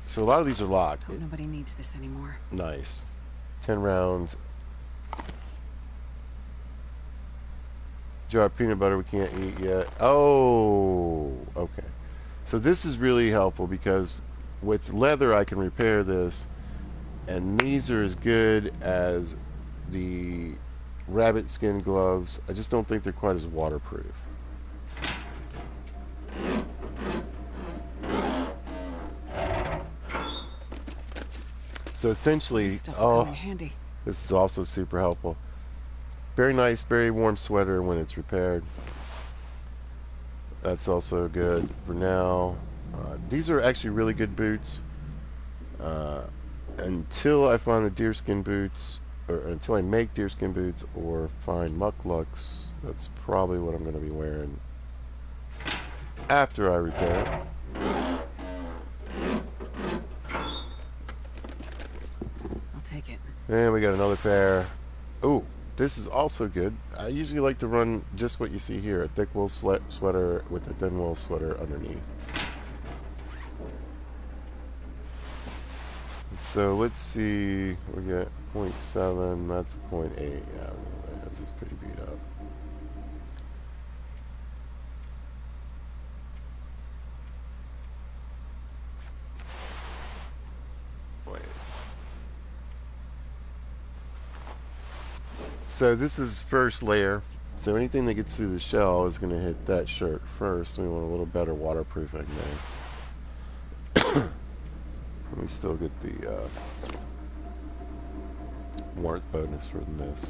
So a lot of these are locked. Hope nobody needs this anymore. Nice. 10 rounds. Jar of peanut butter we can't eat yet. Oh, okay. So this is really helpful because with leather I can repair this, and these are as good as the rabbit skin gloves. I just don't think they're quite as waterproof. So essentially, This stuff will come in handy. this is also super helpful. Very nice, very warm sweater when it's repaired. That's also good for now. These are actually really good boots. Until I find the deerskin boots, or until I make deerskin boots or find mucklucks, that's probably what I'm going to be wearing after I repair it. I'll take it. And we got another pair. Ooh, this is also good. I usually like to run just what you see here, a thick wool sweater with a thin wool sweater underneath. So let's see, we got 0.7, that's 0.8, yeah, this is pretty beat up. Wait. So this is first layer, so anything that gets through the shell is going to hit that shirt first. We want a little better waterproofing there. Let me still get the warmth bonus for this.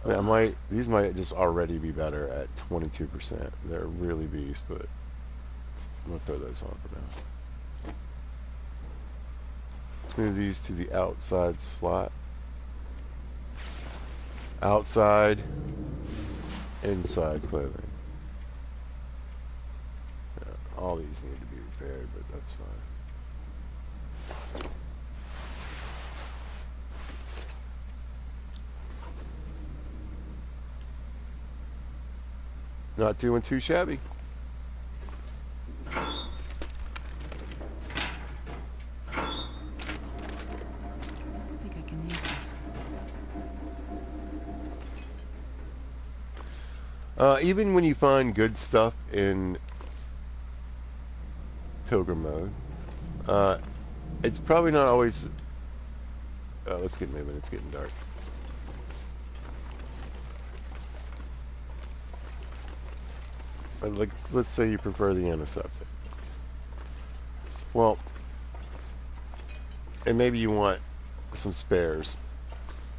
Yeah, these might just already be better at 22%. They're really beast, but I'm gonna throw those on for now. move these to the outside slot. Outside, inside clothing. All these need to be repaired, but that's fine. Not doing too shabby. I think I can use this. Even when you find good stuff in Pilgrim mode, it's probably not always. Let's get moving. It's getting dark. Like, let's say you prefer the antiseptic. Well, and maybe you want some spares.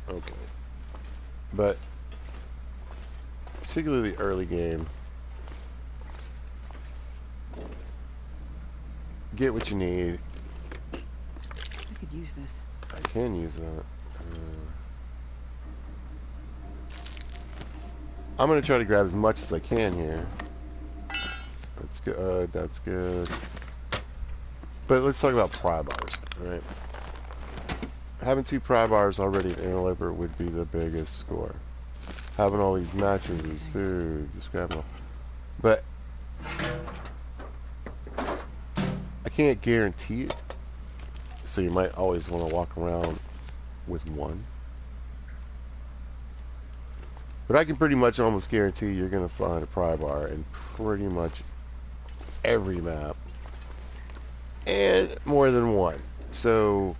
Okay. But particularly early game, get what you need. I could use this. I can use that. I'm going to try to grab as much as I can here. That's good. That's good. But let's talk about pry bars, right? Having 2 pry bars already in interloper would be the biggest score. Having all these matches is food, just grabbing them. But I can't guarantee it. So you might always want to walk around with 1. But I can pretty much almost guarantee you're going to find a pry bar in pretty much every map. And more than 1. So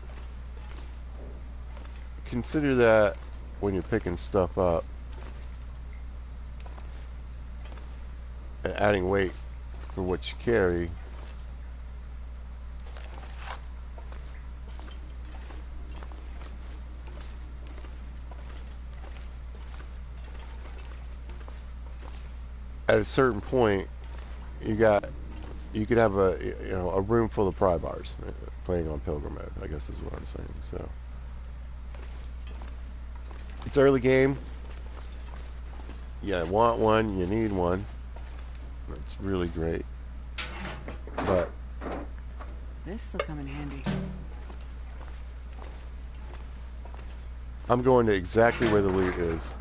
consider that when you're picking stuff up and adding weight for what you carry. At a certain point, you could have a room full of pry bars playing on Pilgrim mode, I guess is what I'm saying. So it's early game. You want 1, you need 1. It's really great. But This will come in handy. I'm going to exactly where the loot is.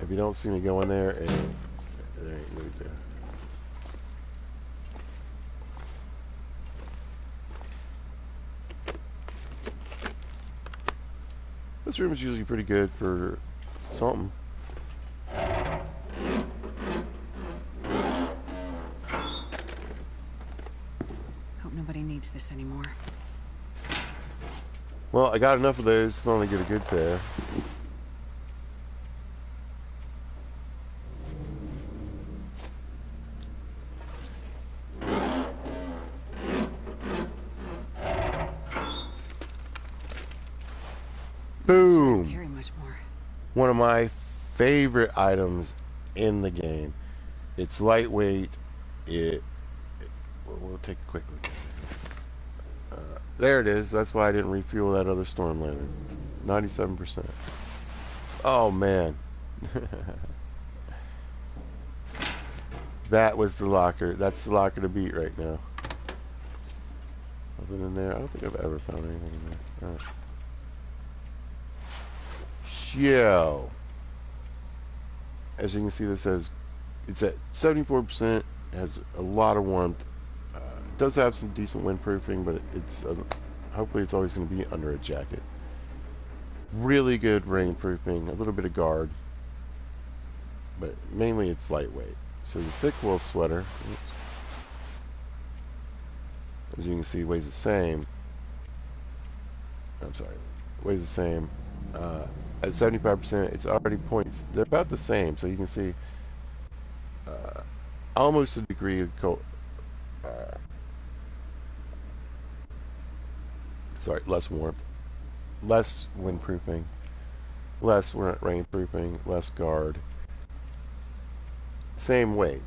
If you don't see me going there, there ain't loot there. This room is usually pretty good for something. Hope nobody needs this anymore. Well, I got enough of those to only get a good pair. Boom! Carry much more. One of my favorite items in the game. It's lightweight. We'll take a quick look. There it is. That's why I didn't refuel that other storm lantern. 97%. Oh man. That was the locker. That's the locker to beat right now. Nothing in there. I don't think I've ever found anything in there. All right. Yo. As you can see, this says it's at 74%. Has a lot of warmth. It does have some decent windproofing, but it's hopefully it's always going to be under a jacket. Really good rainproofing, a little bit of guard, but mainly it's lightweight. So the thick wool sweater, as you can see, weighs the same. I'm sorry, weighs the same. At 75%, it's already points. They're about the same, so you can see almost a degree of cold. Less warmth, less windproofing, less rainproofing, less guard. Same weight.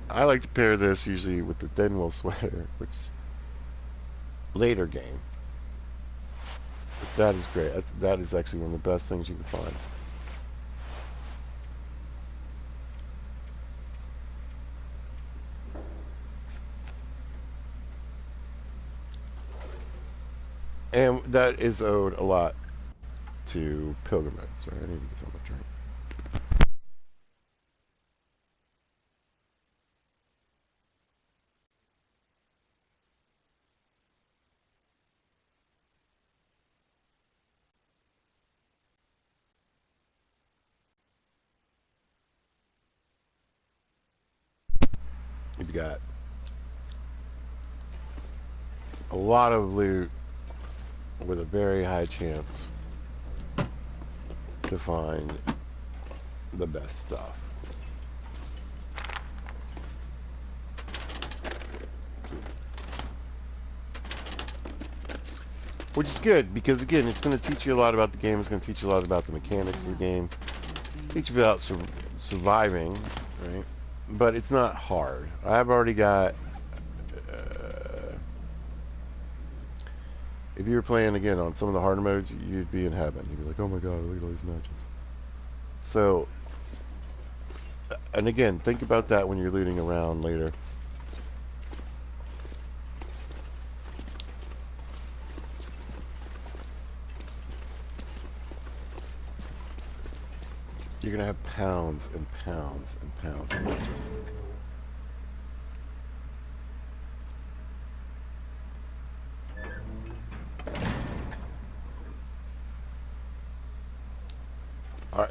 I like to pair this usually with the thin wool sweater, which later game. But that is great. That is actually one of the best things you can find. And that is owed a lot to pilgrimage. Sorry, I need to get something to drink. You've got a lot of loot with a very high chance to find the best stuff. Which is good, because again, it's going to teach you a lot about the game. It's going to teach you a lot about the mechanics of the game. Teach you about surviving, right? But it's not hard. I've already got... if you were playing, again, on some of the harder modes, you'd be in heaven. You'd be like, oh my god, look at all these matches. So, and again, think about that when you're looting around later. You're going to have pounds and pounds and pounds of matches. Alright,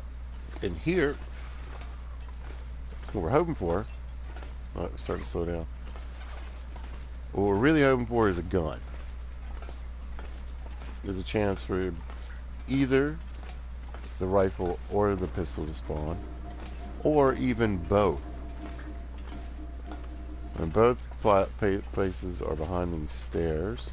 and here, what we're hoping for, oh, it's starting to slow down. What we're really hoping for is a gun. There's a chance for either the rifle or the pistol to spawn, or even both. And both places are behind these stairs.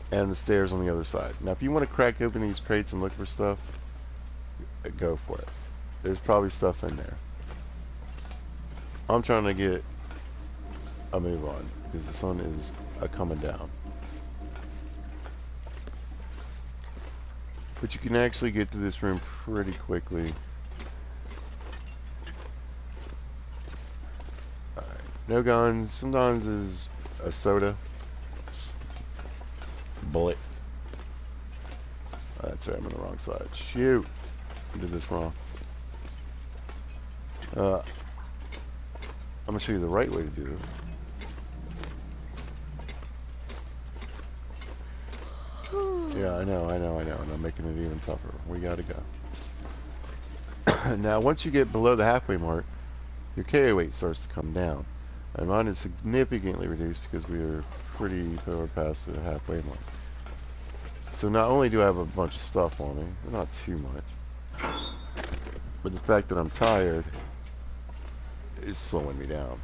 And the stairs on the other side. Now, if you want to crack open these crates and look for stuff, go for it. There's probably stuff in there. I'm trying to get a move on because the sun is coming down. But you can actually get to this room pretty quickly. Alright, no guns. Sometimes is a soda. Bullet. Oh, that's right, I'm on the wrong side. Shoot! I did this wrong. I'm gonna show you the right way to do this. Yeah, I know, and I'm making it even tougher. We gotta go. Now, once you get below the halfway mark, your KO weight starts to come down. And mine is significantly reduced because we are pretty far past the halfway mark. So not only do I have a bunch of stuff on me, but not too much, but the fact that I'm tired is slowing me down.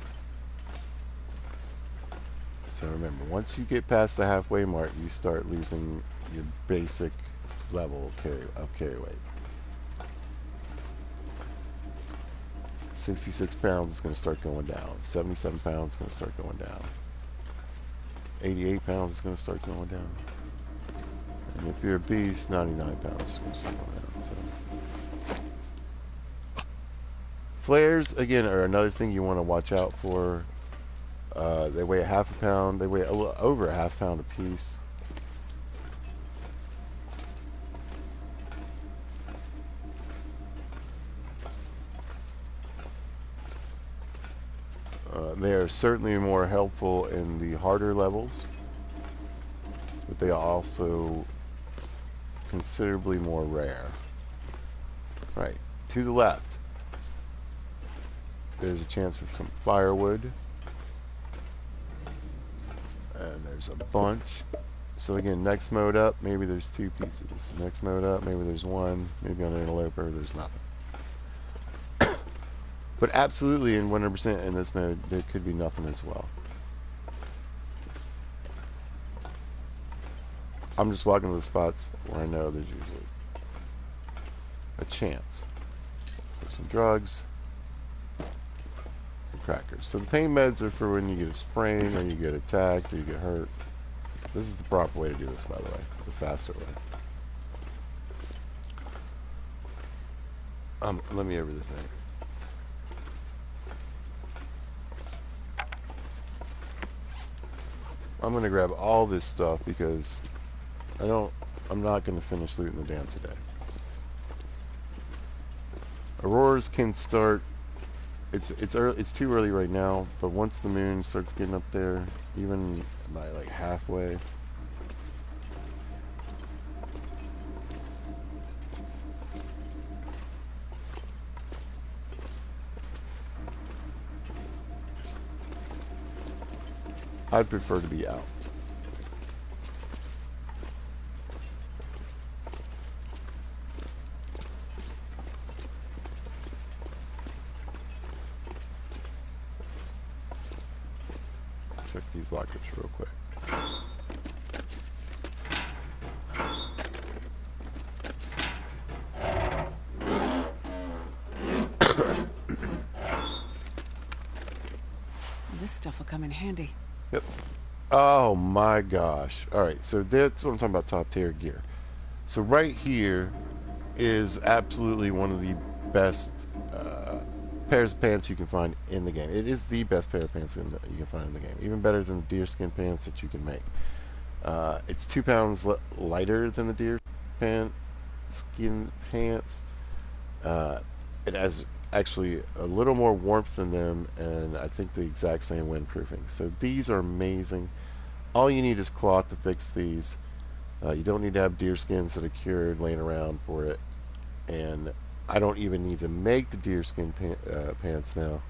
So remember, once you get past the halfway mark, you start losing your basic level of carry weight. 66 pounds is going to start going down. 77 pounds is going to start going down. 88 pounds is going to start going down. And if you're a beast, 99 pounds is going to start going down. So. Flares, again, are another thing you want to watch out for. They weigh a half a pound. They weigh a little over a half pound a piece. They are certainly more helpful in the harder levels, but they are also considerably more rare. Right, to the left, there's a chance for some firewood, and there's a bunch. So again, next mode up, maybe there's 2 pieces. Next mode up, maybe there's 1. Maybe on an interloper, there's nothing. But absolutely, in 100% in this mode, there could be nothing as well. I'm just walking to the spots where I know there's usually a chance. So some drugs. crackers. So the pain meds are for when you get a sprain, or you get attacked, or you get hurt. This is the proper way to do this, by the way, the faster way. Let me over the thing. I'm gonna grab all this stuff because I'm not gonna finish looting the dam today. Auroras can start. It's early, it's too early right now, but once the moon starts getting up there, even by like halfway. I'd prefer to be out. Check these lockers real quick. This stuff will come in handy. Yep. Oh my gosh. Alright, so that's what I'm talking about, top tier gear. So right here is absolutely one of the best pairs of pants you can find in the game. It is the best pair of pants you can find in the game. Even better than the deerskin pants that you can make. It's 2 pounds lighter than the deerskin pants. It has actually a little more warmth than them, and I think the exact same windproofing. So these are amazing. All you need is cloth to fix these. You don't need to have deer skins that are cured laying around for it. And I don't even need to make the deerskin pants now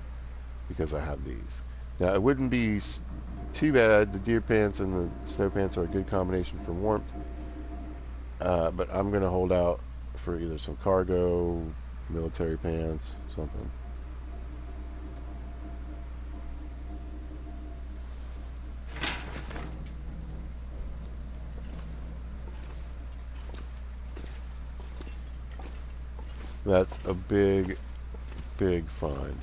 because I have these. Now, it wouldn't be too bad. The deer pants and the snow pants are a good combination for warmth. But I'm going to hold out for either some cargo, military pants, something. That's a big, big find.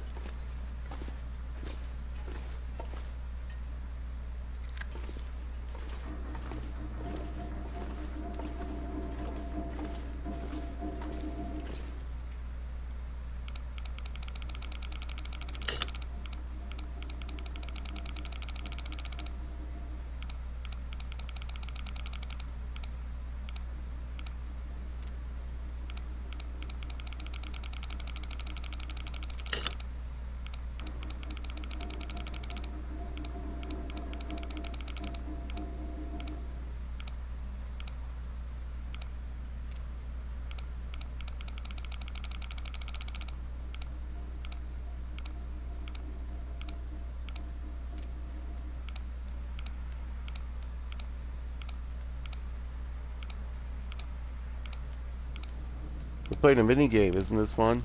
We're playing a mini game, isn't this fun?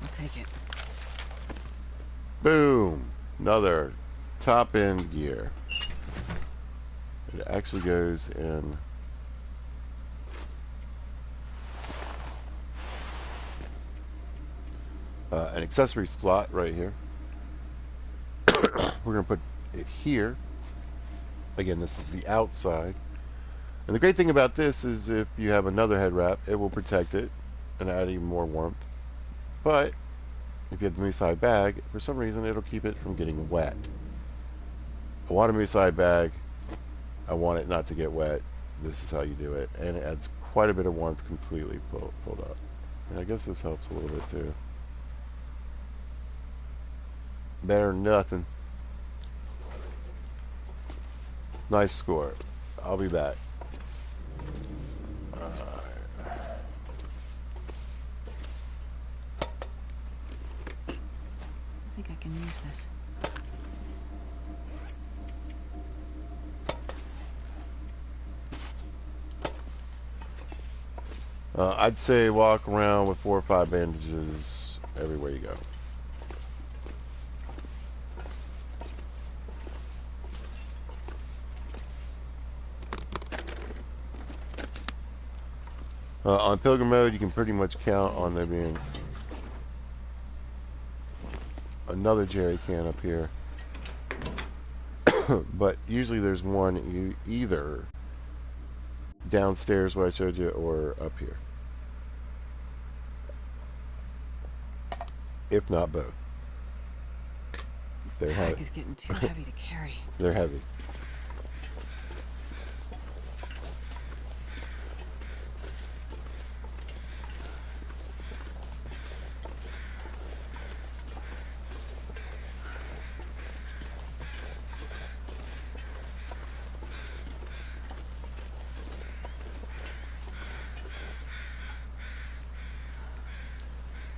I'll take it. Boom! Another top end gear. It actually goes in an accessory slot right here. We're going to put it here. Again, this is the outside. And the great thing about this is if you have another head wrap, it will protect it and add even more warmth. But if you have the moose hide bag, for some reason it'll keep it from getting wet. I want a moose hide bag. I want it not to get wet. This is how you do it. And it adds quite a bit of warmth completely pulled up. And I guess this helps a little bit too. Better than nothing. Nice score. I'll be back. I think I can use this. I'd say walk around with 4 or 5 bandages everywhere you go. On pilgrim mode, you can pretty much count on there being another jerry can up here. But usually there's one either downstairs where I showed you or up here. If not both. This pack is getting too heavy to carry. They're heavy.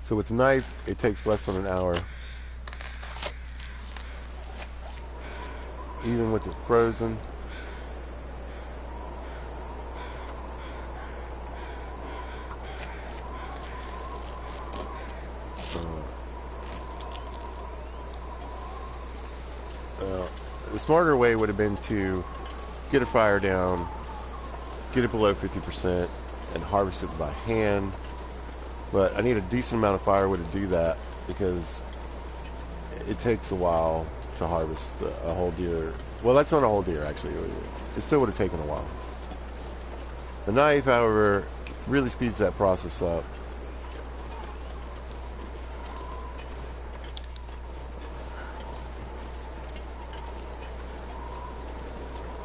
So with a knife, it takes less than an hour. Even with it frozen. The smarter way would have been to get a fire down, get it below 50%, and harvest it by hand. But I need a decent amount of firewood to do that because it takes a while to harvest a whole deer. Well, that's not a whole deer, actually. It still would have taken a while. The knife, however, really speeds that process up.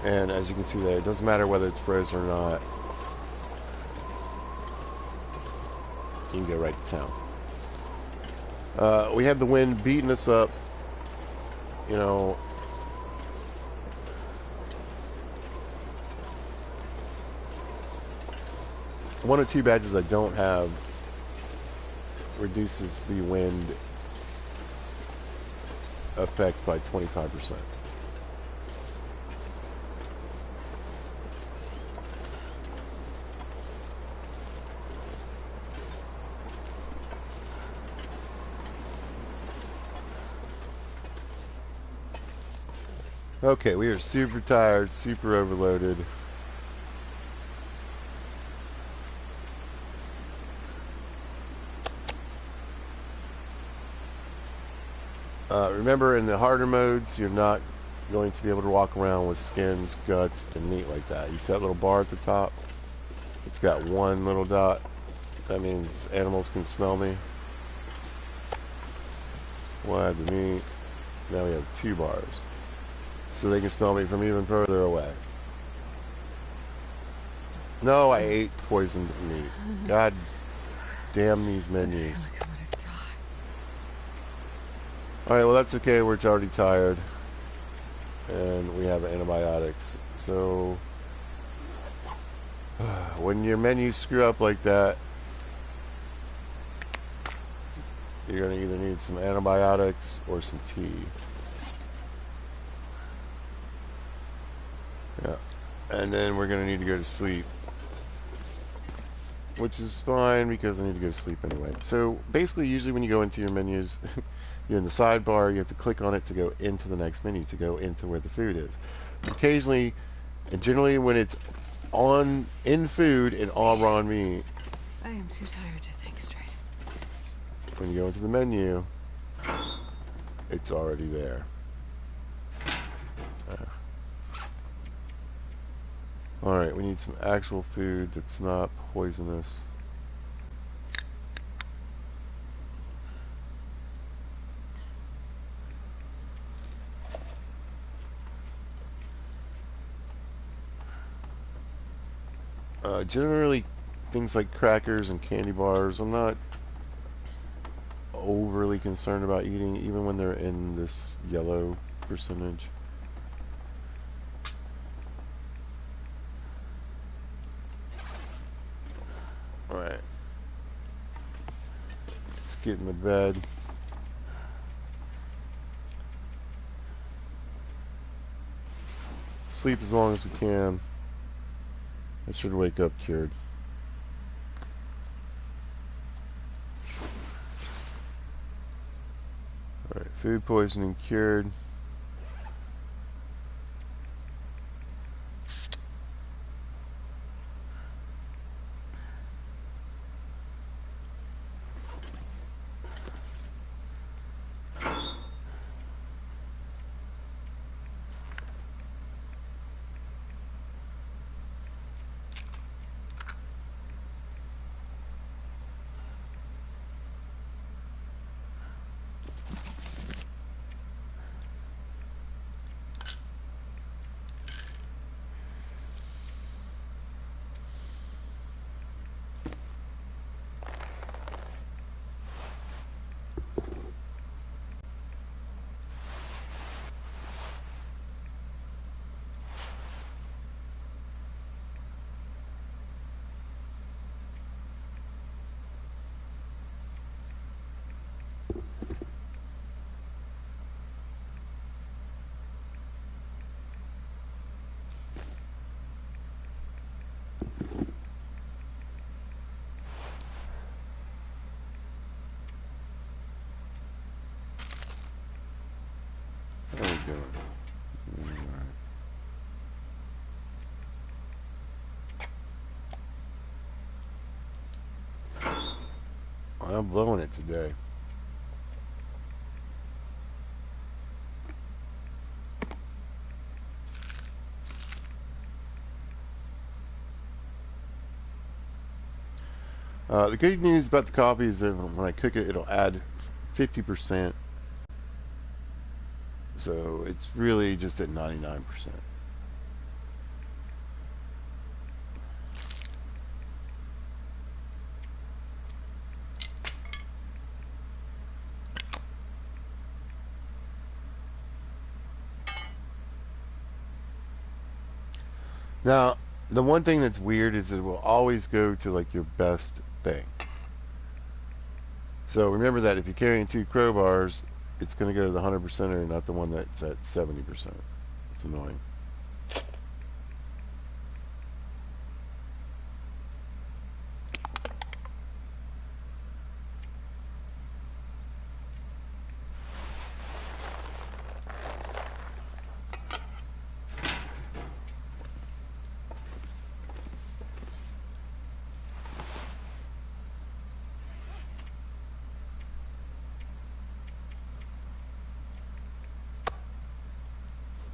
And as you can see there, it doesn't matter whether it's frozen or not. You can go right to town. We had the wind beating us up. You know, one or two badges I don't have reduces the wind effect by 25%. Okay, we are super tired, super overloaded. Remember, in the harder modes, you're not going to be able to walk around with skins, guts, and meat like that. You see that little bar at the top? It's got one little dot. That means animals can smell me. We'll add the meat. Now we have 2 bars. So they can smell me from even further away. No, I ate poisoned meat. God damn these menus. Alright, well that's okay, we're already tired. And we have antibiotics. So, when your menus screw up like that, you're going to either need some antibiotics or some tea. Yeah. And then we're going to need to go to sleep. Which is fine because I need to go to sleep anyway. So basically, usually when you go into your menus, you're in the sidebar, you have to click on it to go into the next menu, to go into where the food is. Occasionally, and generally when it's in food and all raw meat, I am too tired to think straight. when you go into the menu, it's already there. Alright, we need some actual food that's not poisonous. Generally, things like crackers and candy bars, I'm not overly concerned about eating, even when they're in this yellow percentage. Alright. Let's get in the bed. Sleep as long as we can. I should wake up cured. Food poisoning cured. How are we doing? Well, I'm blowing it today. The good news about the coffee is that when I cook it, it'll add 50%. So it's really just at 99%. Now, the one thing that's weird is it will always go to like your best thing. So remember that if you're carrying 2 crowbars, it's going to go to the 100%er, not the one that's at 70%. It's annoying.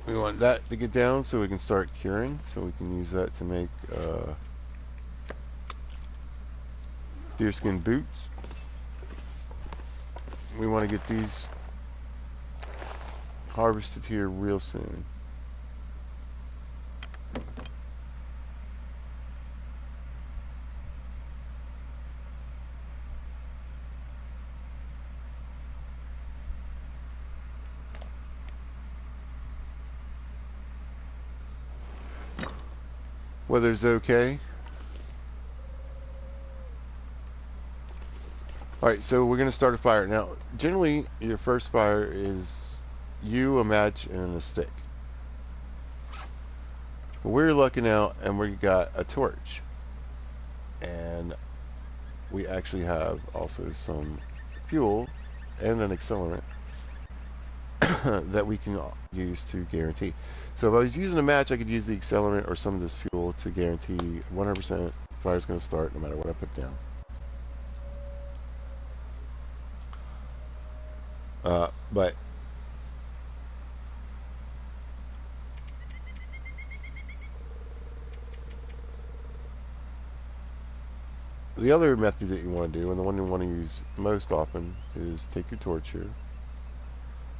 We want that to get down so we can start curing, so we can use that to make deerskin boots. We want to get these harvested here real soon. Weather's okay. Alright, so we're going to start a fire. Now, generally, your first fire is you, a match, and a stick. But we're looking out, and we got a torch. And we actually have also some fuel and an accelerant that we can use to guarantee. So if I was using a match, I could use the accelerant or some of this fuel to guarantee 100% fire's going to start no matter what I put down. But the other method that you want to do, and the one you want to use most often, is take your torch here.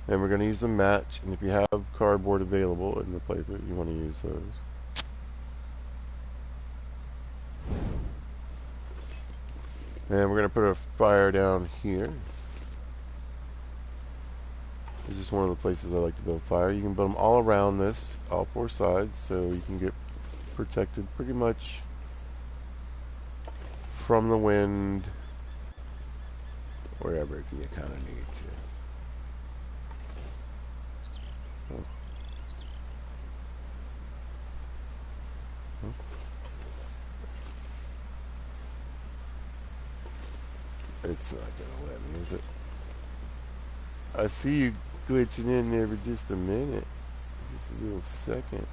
And we're going to use the match, and if you have cardboard available in the playthrough, you want to use those. And we're going to put a fire down here. This is one of the places I like to build fire. You can build them all around this, all 4 sides, so you can get protected pretty much from the wind, wherever you kind of need to. Oh. Oh. It's not going to let me, is it? I see you glitching in there for just a minute. Just a little second.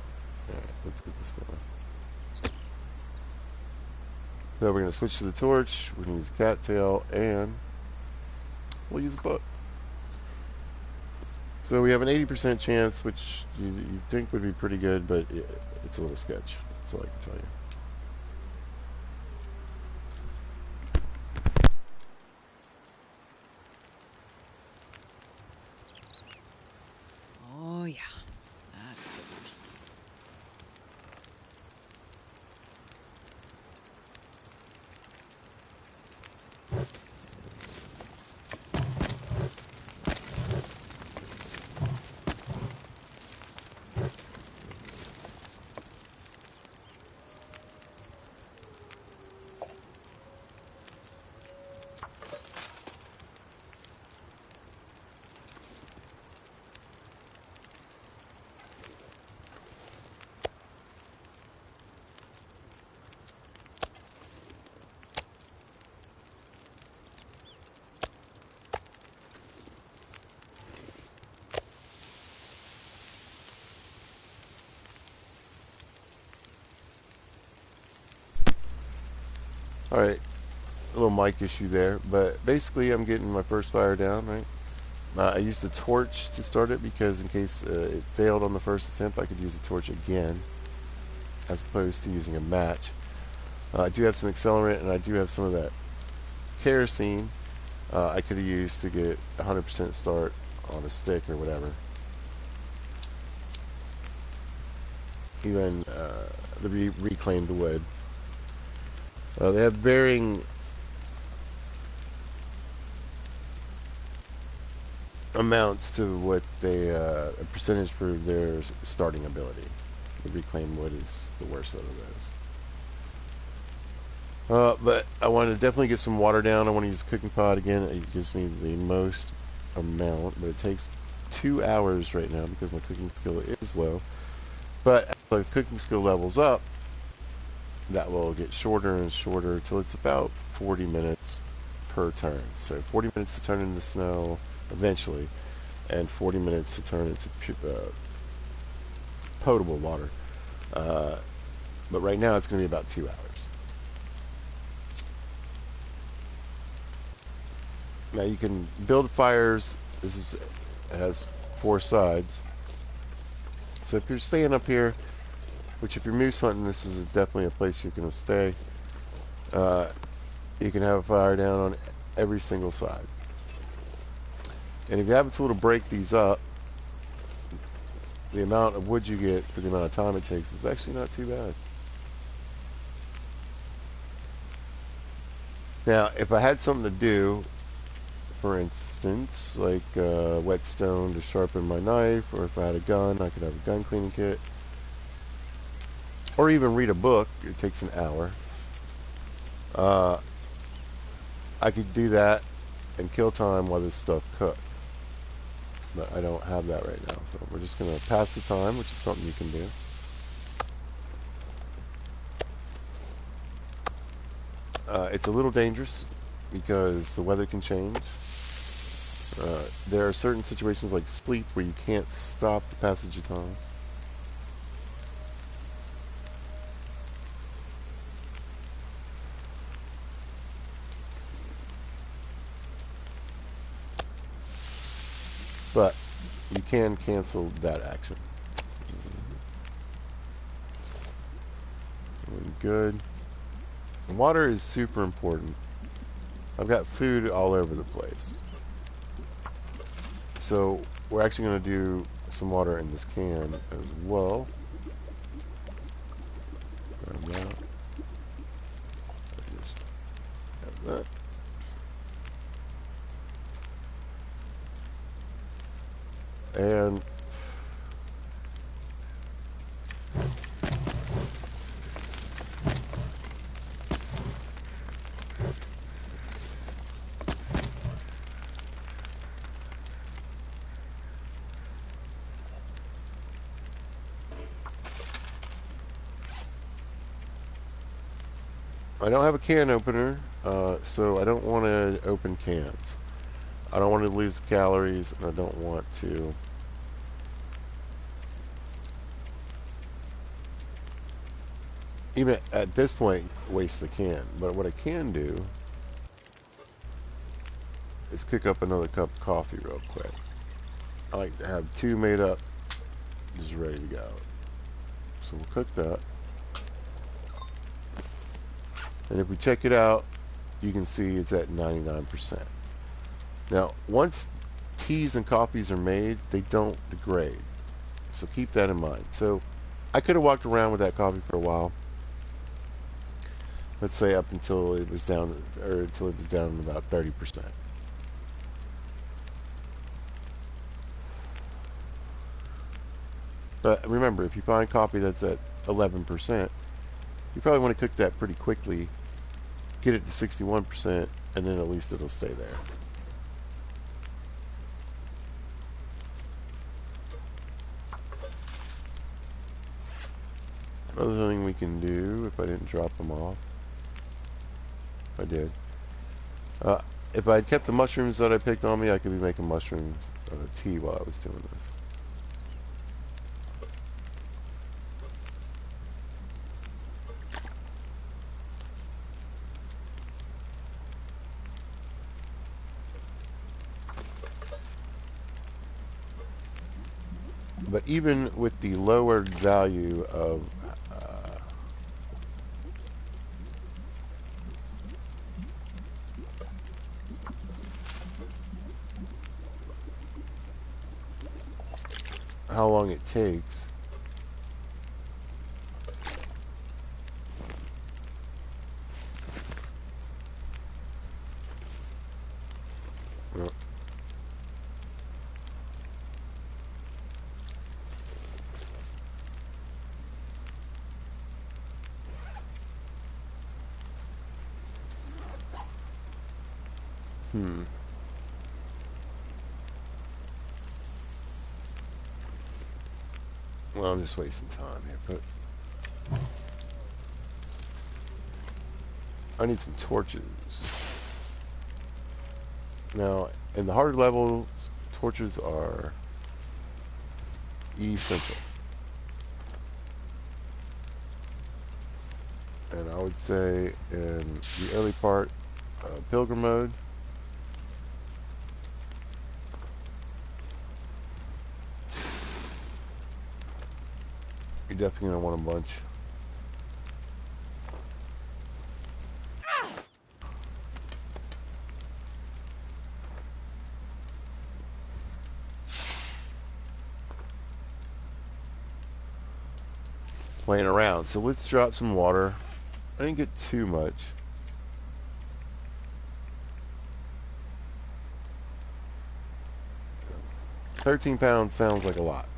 Alright, let's get this going. So we're going to switch to the torch. We're going to use cattail, and we'll use a book. So we have an 80% chance, which you think would be pretty good, but it's a little sketch. That's all I can tell you. Oh, yeah. That's a good one. Alright, a little mic issue there, but basically I'm getting my first fire down, right? I used the torch to start it because in case it failed on the first attempt, I could use the torch again as opposed to using a match. I do have some accelerant, and I do have some of that kerosene I could have used to get 100% start on a stick or whatever. Even the reclaimed wood. They have varying amounts to what they a percentage for their starting ability. The reclaimed wood is the worst out of those. But I want to definitely get some water down. I want to use a cooking pot again. It gives me the most amount, but it takes 2 hours right now because my cooking skill is low. But as the cooking skill levels up, that will get shorter and shorter until it's about 40 minutes per turn. So 40 minutes to turn into snow eventually, and 40 minutes to turn into potable water. But right now it's going to be about 2 hours. Now you can build fires. It has 4 sides. So if you're staying up here, which if you're moose hunting, this is definitely a place you're going to stay. You can have a fire down on every single side. And if you have a tool to break these up, the amount of wood you get for the amount of time it takes is actually not too bad. Now, if I had something to do, for instance, like whetstone to sharpen my knife, or if I had a gun, I could have a gun cleaning kit, or even read a book. It takes an hour. I could do that and kill time while this stuff cooked. But I don't have that right now, so we're just going to pass the time, which is something you can do. It's a little dangerous because the weather can change. There are certain situations like sleep where you can't stop the passage of time. But you can cancel that action. Really good. Water is super important. I've got food all over the place. So we're actually going to do some water in this can as well. Grab that. Just have that. And I don't have a can opener, so I don't want to open cans. I don't want to lose calories, and I don't want to even at this point waste the can. But what I can do is cook up another cup of coffee real quick. I like to have two made up, just ready to go. So we'll cook that. And if we check it out, you can see it's at 99%. Now, once teas and coffees are made, they don't degrade. So keep that in mind. So I could have walked around with that coffee for a while. Let's say up until it was down, or until it was down about 30%. But remember, if you find coffee that's at 11%, you probably want to cook that pretty quickly, get it to 61%, and then at least it'll stay there. Another thing we can do, if I didn't drop them off, I did. Uh, if I had kept the mushrooms that I picked on me, I could be making mushroom tea while I was doing this. But even with the lowered value of how long it takes, uh, hmm. Well, I'm just wasting time here, but I need some torches. Now, in the hard levels, torches are essential. And I would say in the early part, pilgrim mode, you're definitely going to want a bunch. Laying around. So let's drop some water. I didn't get too much. £13 sounds like a lot.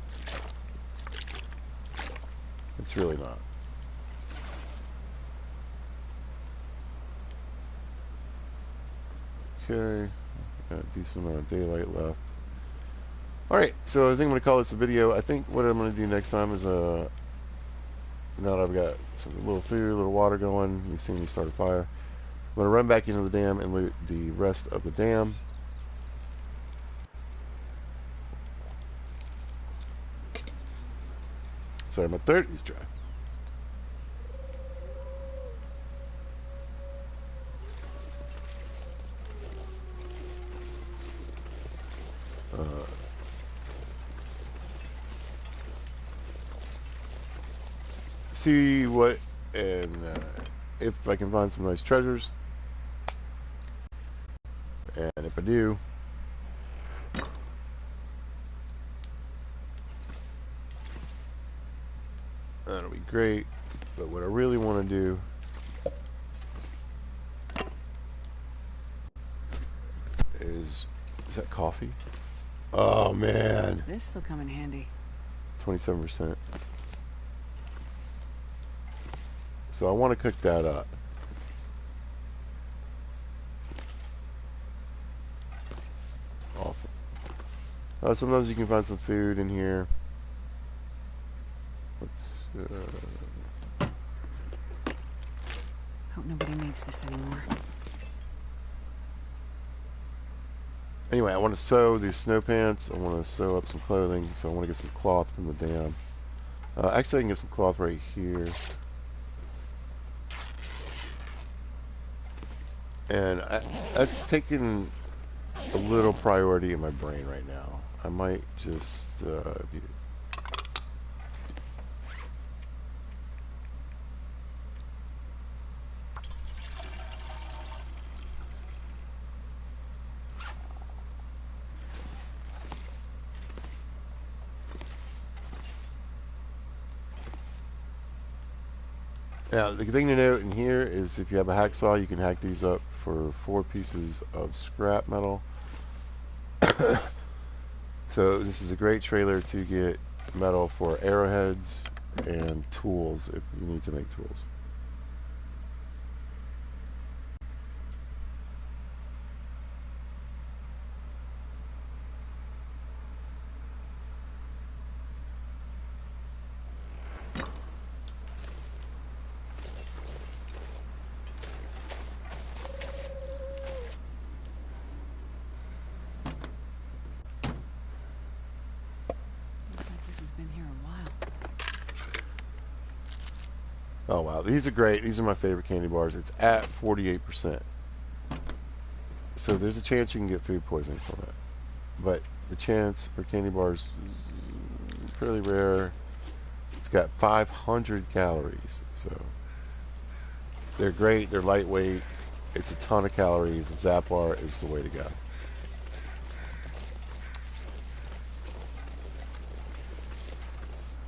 It's really not. Okay, got a decent amount of daylight left. Alright, so I think I'm going to call this a video. I think what I'm going to do next time is, now that I've got some little food, a little water going, you've seen me start a fire, I'm going to run back into the dam and loot the rest of the dam. Sorry, my throat is dry. See what, and if I can find some nice treasures. And if I do, that'll be great. But what I really want to do is that coffee? Oh man, This'll come in handy. 27%. So I want to cook that up. Awesome. Sometimes you can find some food in here. Let's, Hope nobody needs this anymore. Anyway, I want to sew these snow pants. I want to sew up some clothing, so I want to get some cloth from the dam. Actually, I can get some cloth right here. And that's taking a little priority in my brain right now. I might just now, the thing to note in here is if you have a hacksaw, you can hack these up for 4 pieces of scrap metal. So this is a great trailer to get metal for arrowheads and tools if you need to make tools. Looks like this has been here a while. Oh wow, these are great. These are my favorite candy bars. It's at 48%. So there's a chance you can get food poisoning from it. But the chance for candy bars is fairly rare. It's got 500 calories. So they're great. They're lightweight. It's a ton of calories. Zap bar is the way to go.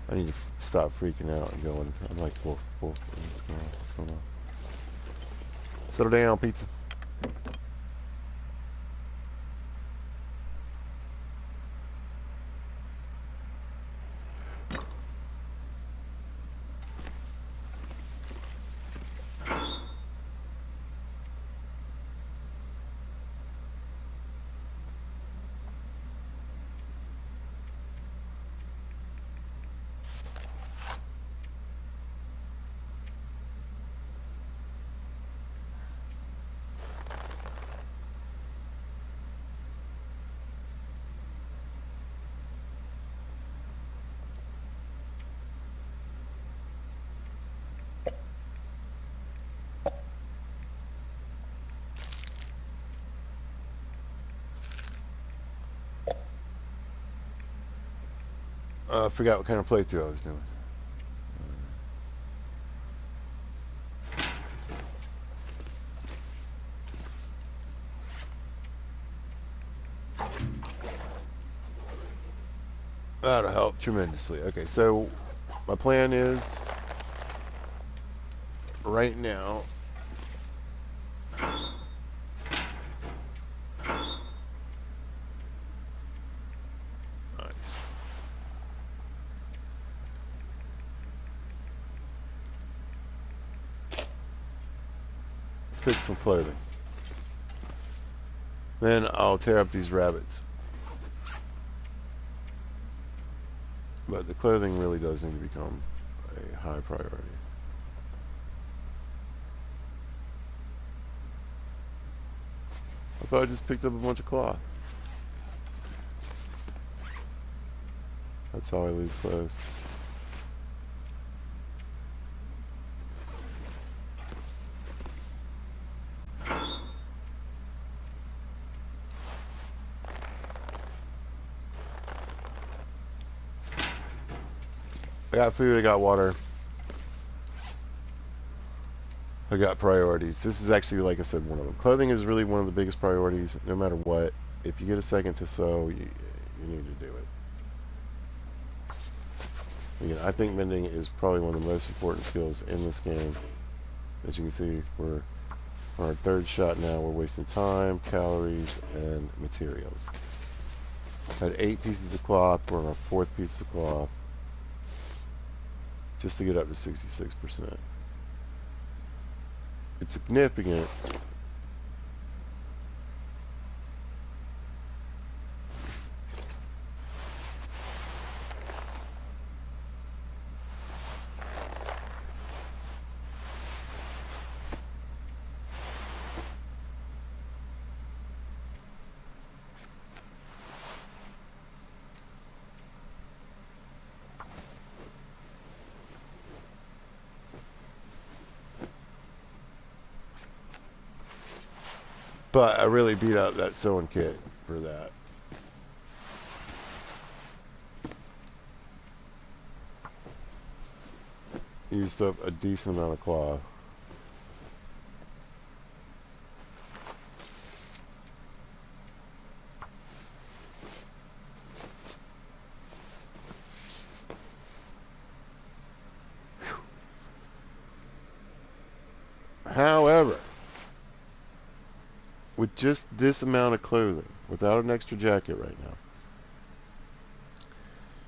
I need to stop freaking out and going. I'm like, wolf, wolf. What's going on? What's going on? Settle down, pizza. I forgot what kind of playthrough I was doing. That'll help tremendously. Okay, so my plan is right now. Nice. Pick some clothing. Then I'll tear up these rabbits. But the clothing really does need to become a high priority. I thought I just picked up a bunch of cloth. That's how I lose clothes. I got food, I got water, I got priorities. This is actually, like I said, one of them. Clothing is really one of the biggest priorities, no matter what. If you get a second to sew, you need to do it. Again, I think mending is probably one of the most important skills in this game. As you can see, we're on our 3rd shot now. We're wasting time, calories, and materials. Had 8 pieces of cloth. We're on our 4th piece of cloth. Just to get up to 66%. It's significant. But I really beat out that sewing kit for that. Used up a decent amount of cloth. However, with just this amount of clothing, without an extra jacket right now,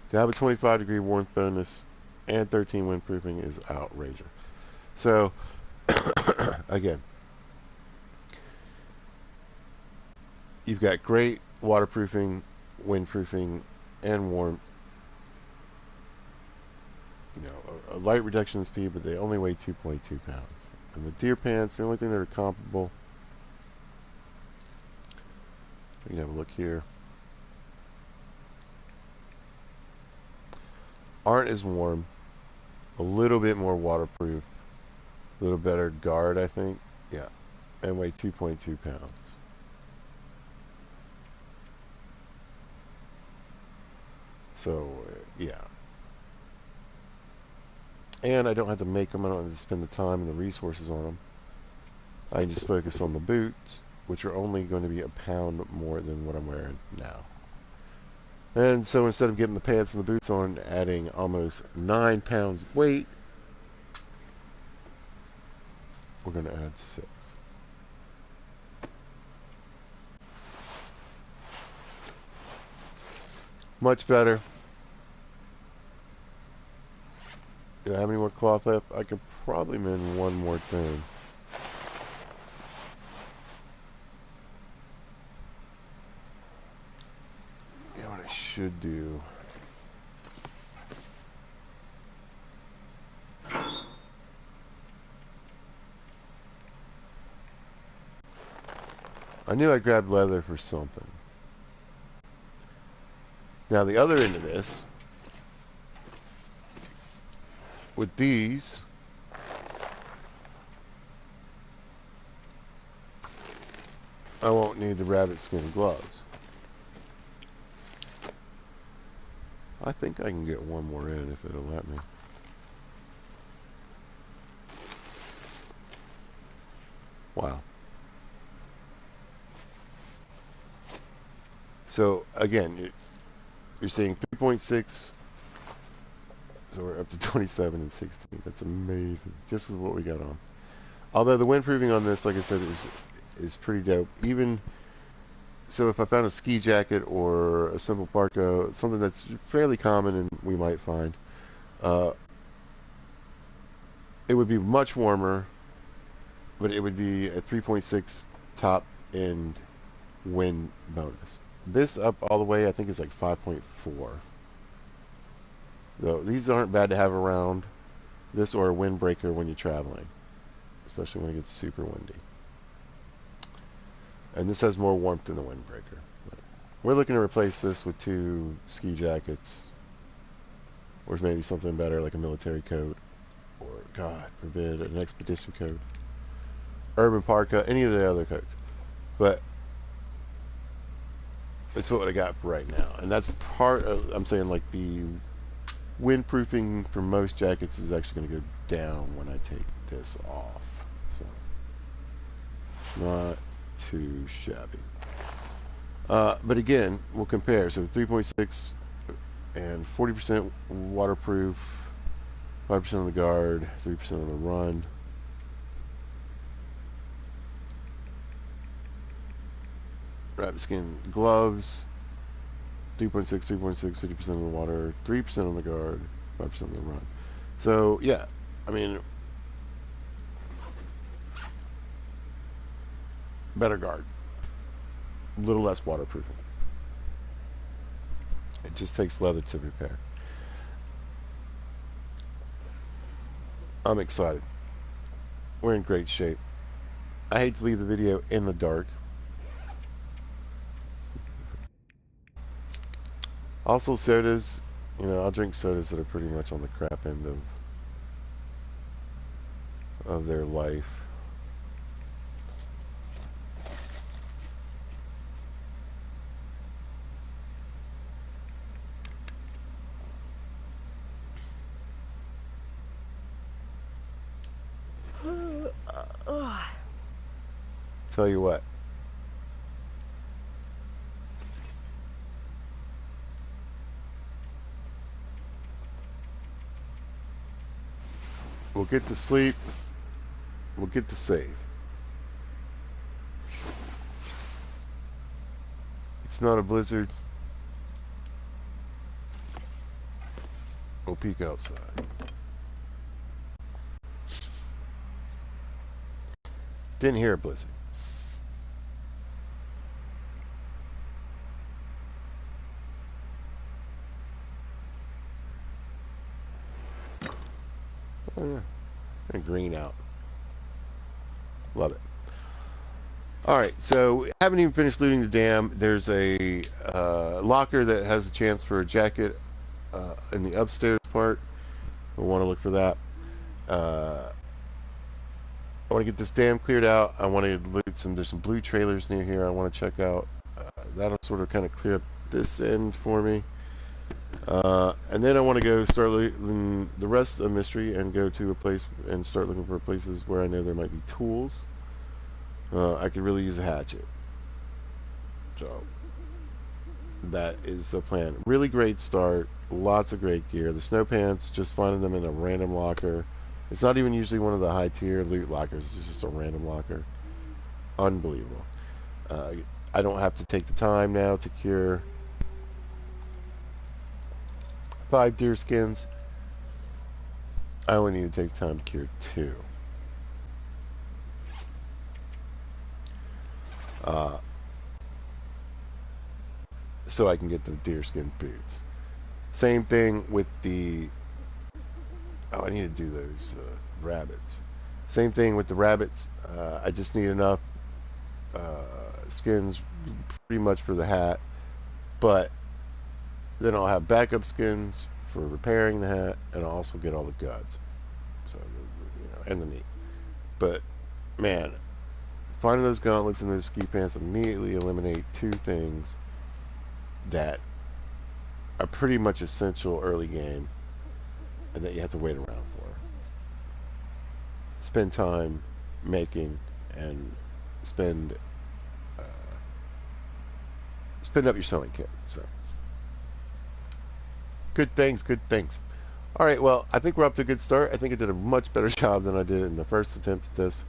to have a 25-degree warmth bonus and 13 windproofing is outrageous. So, again, you've got great waterproofing, windproofing, and warmth. You know, a light reduction in speed, but they only weigh 2.2 pounds. And the deer pants, the only thing that are comparable, you can have a look here, aren't as warm, a little bit more waterproof, a little better guard, I think. Yeah, and weigh 2.2 pounds. So, yeah. And I don't have to make them. I don't have to spend the time and the resources on them. I can just focus on the boots, which are only going to be a pound more than what I'm wearing now. And so instead of getting the pants and the boots on, adding almost 9 pounds weight, we're going to add 6. Much better. Do I have any more cloth left? I could probably mend one more thing. You know what I should do? I knew I grabbed leather for something. Now the other end of this, with these, I won't need the rabbit skin gloves. I think I can get one more in if it'll let me. Wow. So again, you're seeing 3.6, so we're up to 27 and 16. That's amazing, just with what we got on. Although the windproofing on this, like I said, is pretty dope. Even so, if I found a ski jacket or a simple parka, something that's fairly common and we might find, uh, it would be much warmer, but it would be a 3.6 top end wind bonus. This up all the way, I think, is like 5.4. Though these aren't bad to have around. This or a windbreaker when you're traveling, especially when it gets super windy. And this has more warmth than the windbreaker. But we're looking to replace this with 2 ski jackets, or maybe something better like a military coat, or God forbid, an expedition coat, urban parka, any of the other coats. But that's what I got for right now, and that's part of, I'm saying, like, the windproofing for most jackets is actually going to go down when I take this off. So, not too shabby. But again, we'll compare. So 3.6 and 40% waterproof, 5% on the guard, 3% on the run. Rabbit skin gloves, 3.6, 3.6, 50% on the water, 3% on the guard, 5% on the run. So, yeah, I mean, better guard, a little less waterproofing. It just takes leather to repair. I'm excited. We're in great shape. I hate to leave the video in the dark. Also, sodas. You know, I'll drink sodas that are pretty much on the crap end of their life. Tell you what, we'll get to sleep. We'll get to save. It's not a blizzard. We'll peek outside. Didn't hear a blizzard. Oh, yeah. And green out. Love it. All right, so haven't even finished looting the dam. There's a locker that has a chance for a jacket in the upstairs part. We'll want to look for that. I want to get this dam cleared out. I want to loot some. There's some blue trailers near here I want to check out. That'll sort of kind of clear up this end for me. And then I want to go start looting the rest of the mystery and go to a place and start looking for places where I know there might be tools. I could really use a hatchet. So that is the plan. Really great start. Lots of great gear. The snow pants, just finding them in a random locker. It's not even usually one of the high tier loot lockers. It's just a random locker. Unbelievable. I don't have to take the time now to cure 5 deer skins. I only need to take the time to cure 2. So I can get the deerskin boots. Same thing with the... Oh, I need to do those rabbits. Same thing with the rabbits. I just need enough skins pretty much for the hat. But then I'll have backup skins for repairing the hat, and I'll also get all the guts. So, and the meat. But, man, finding those gauntlets and those ski pants immediately eliminate 2 things that are pretty much essential early game and that you have to wait around for. Spend time making and spend up your sewing kit. So good things, good things. All right, well, I think we're up to a good start. I think I did a much better job than I did in the first attempt at this.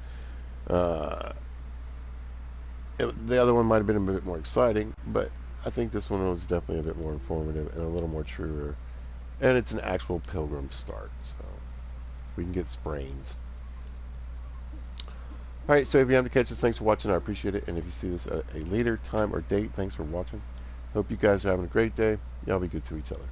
The other one might have been a bit more exciting, but I think this one was definitely a bit more informative and a little more truer. And it's an actual pilgrim start, so we can get sprains. All right, so if you happen to catch this, thanks for watching. I appreciate it. And if you see this at a later time or date, thanks for watching. Hope you guys are having a great day. Y'all be good to each other.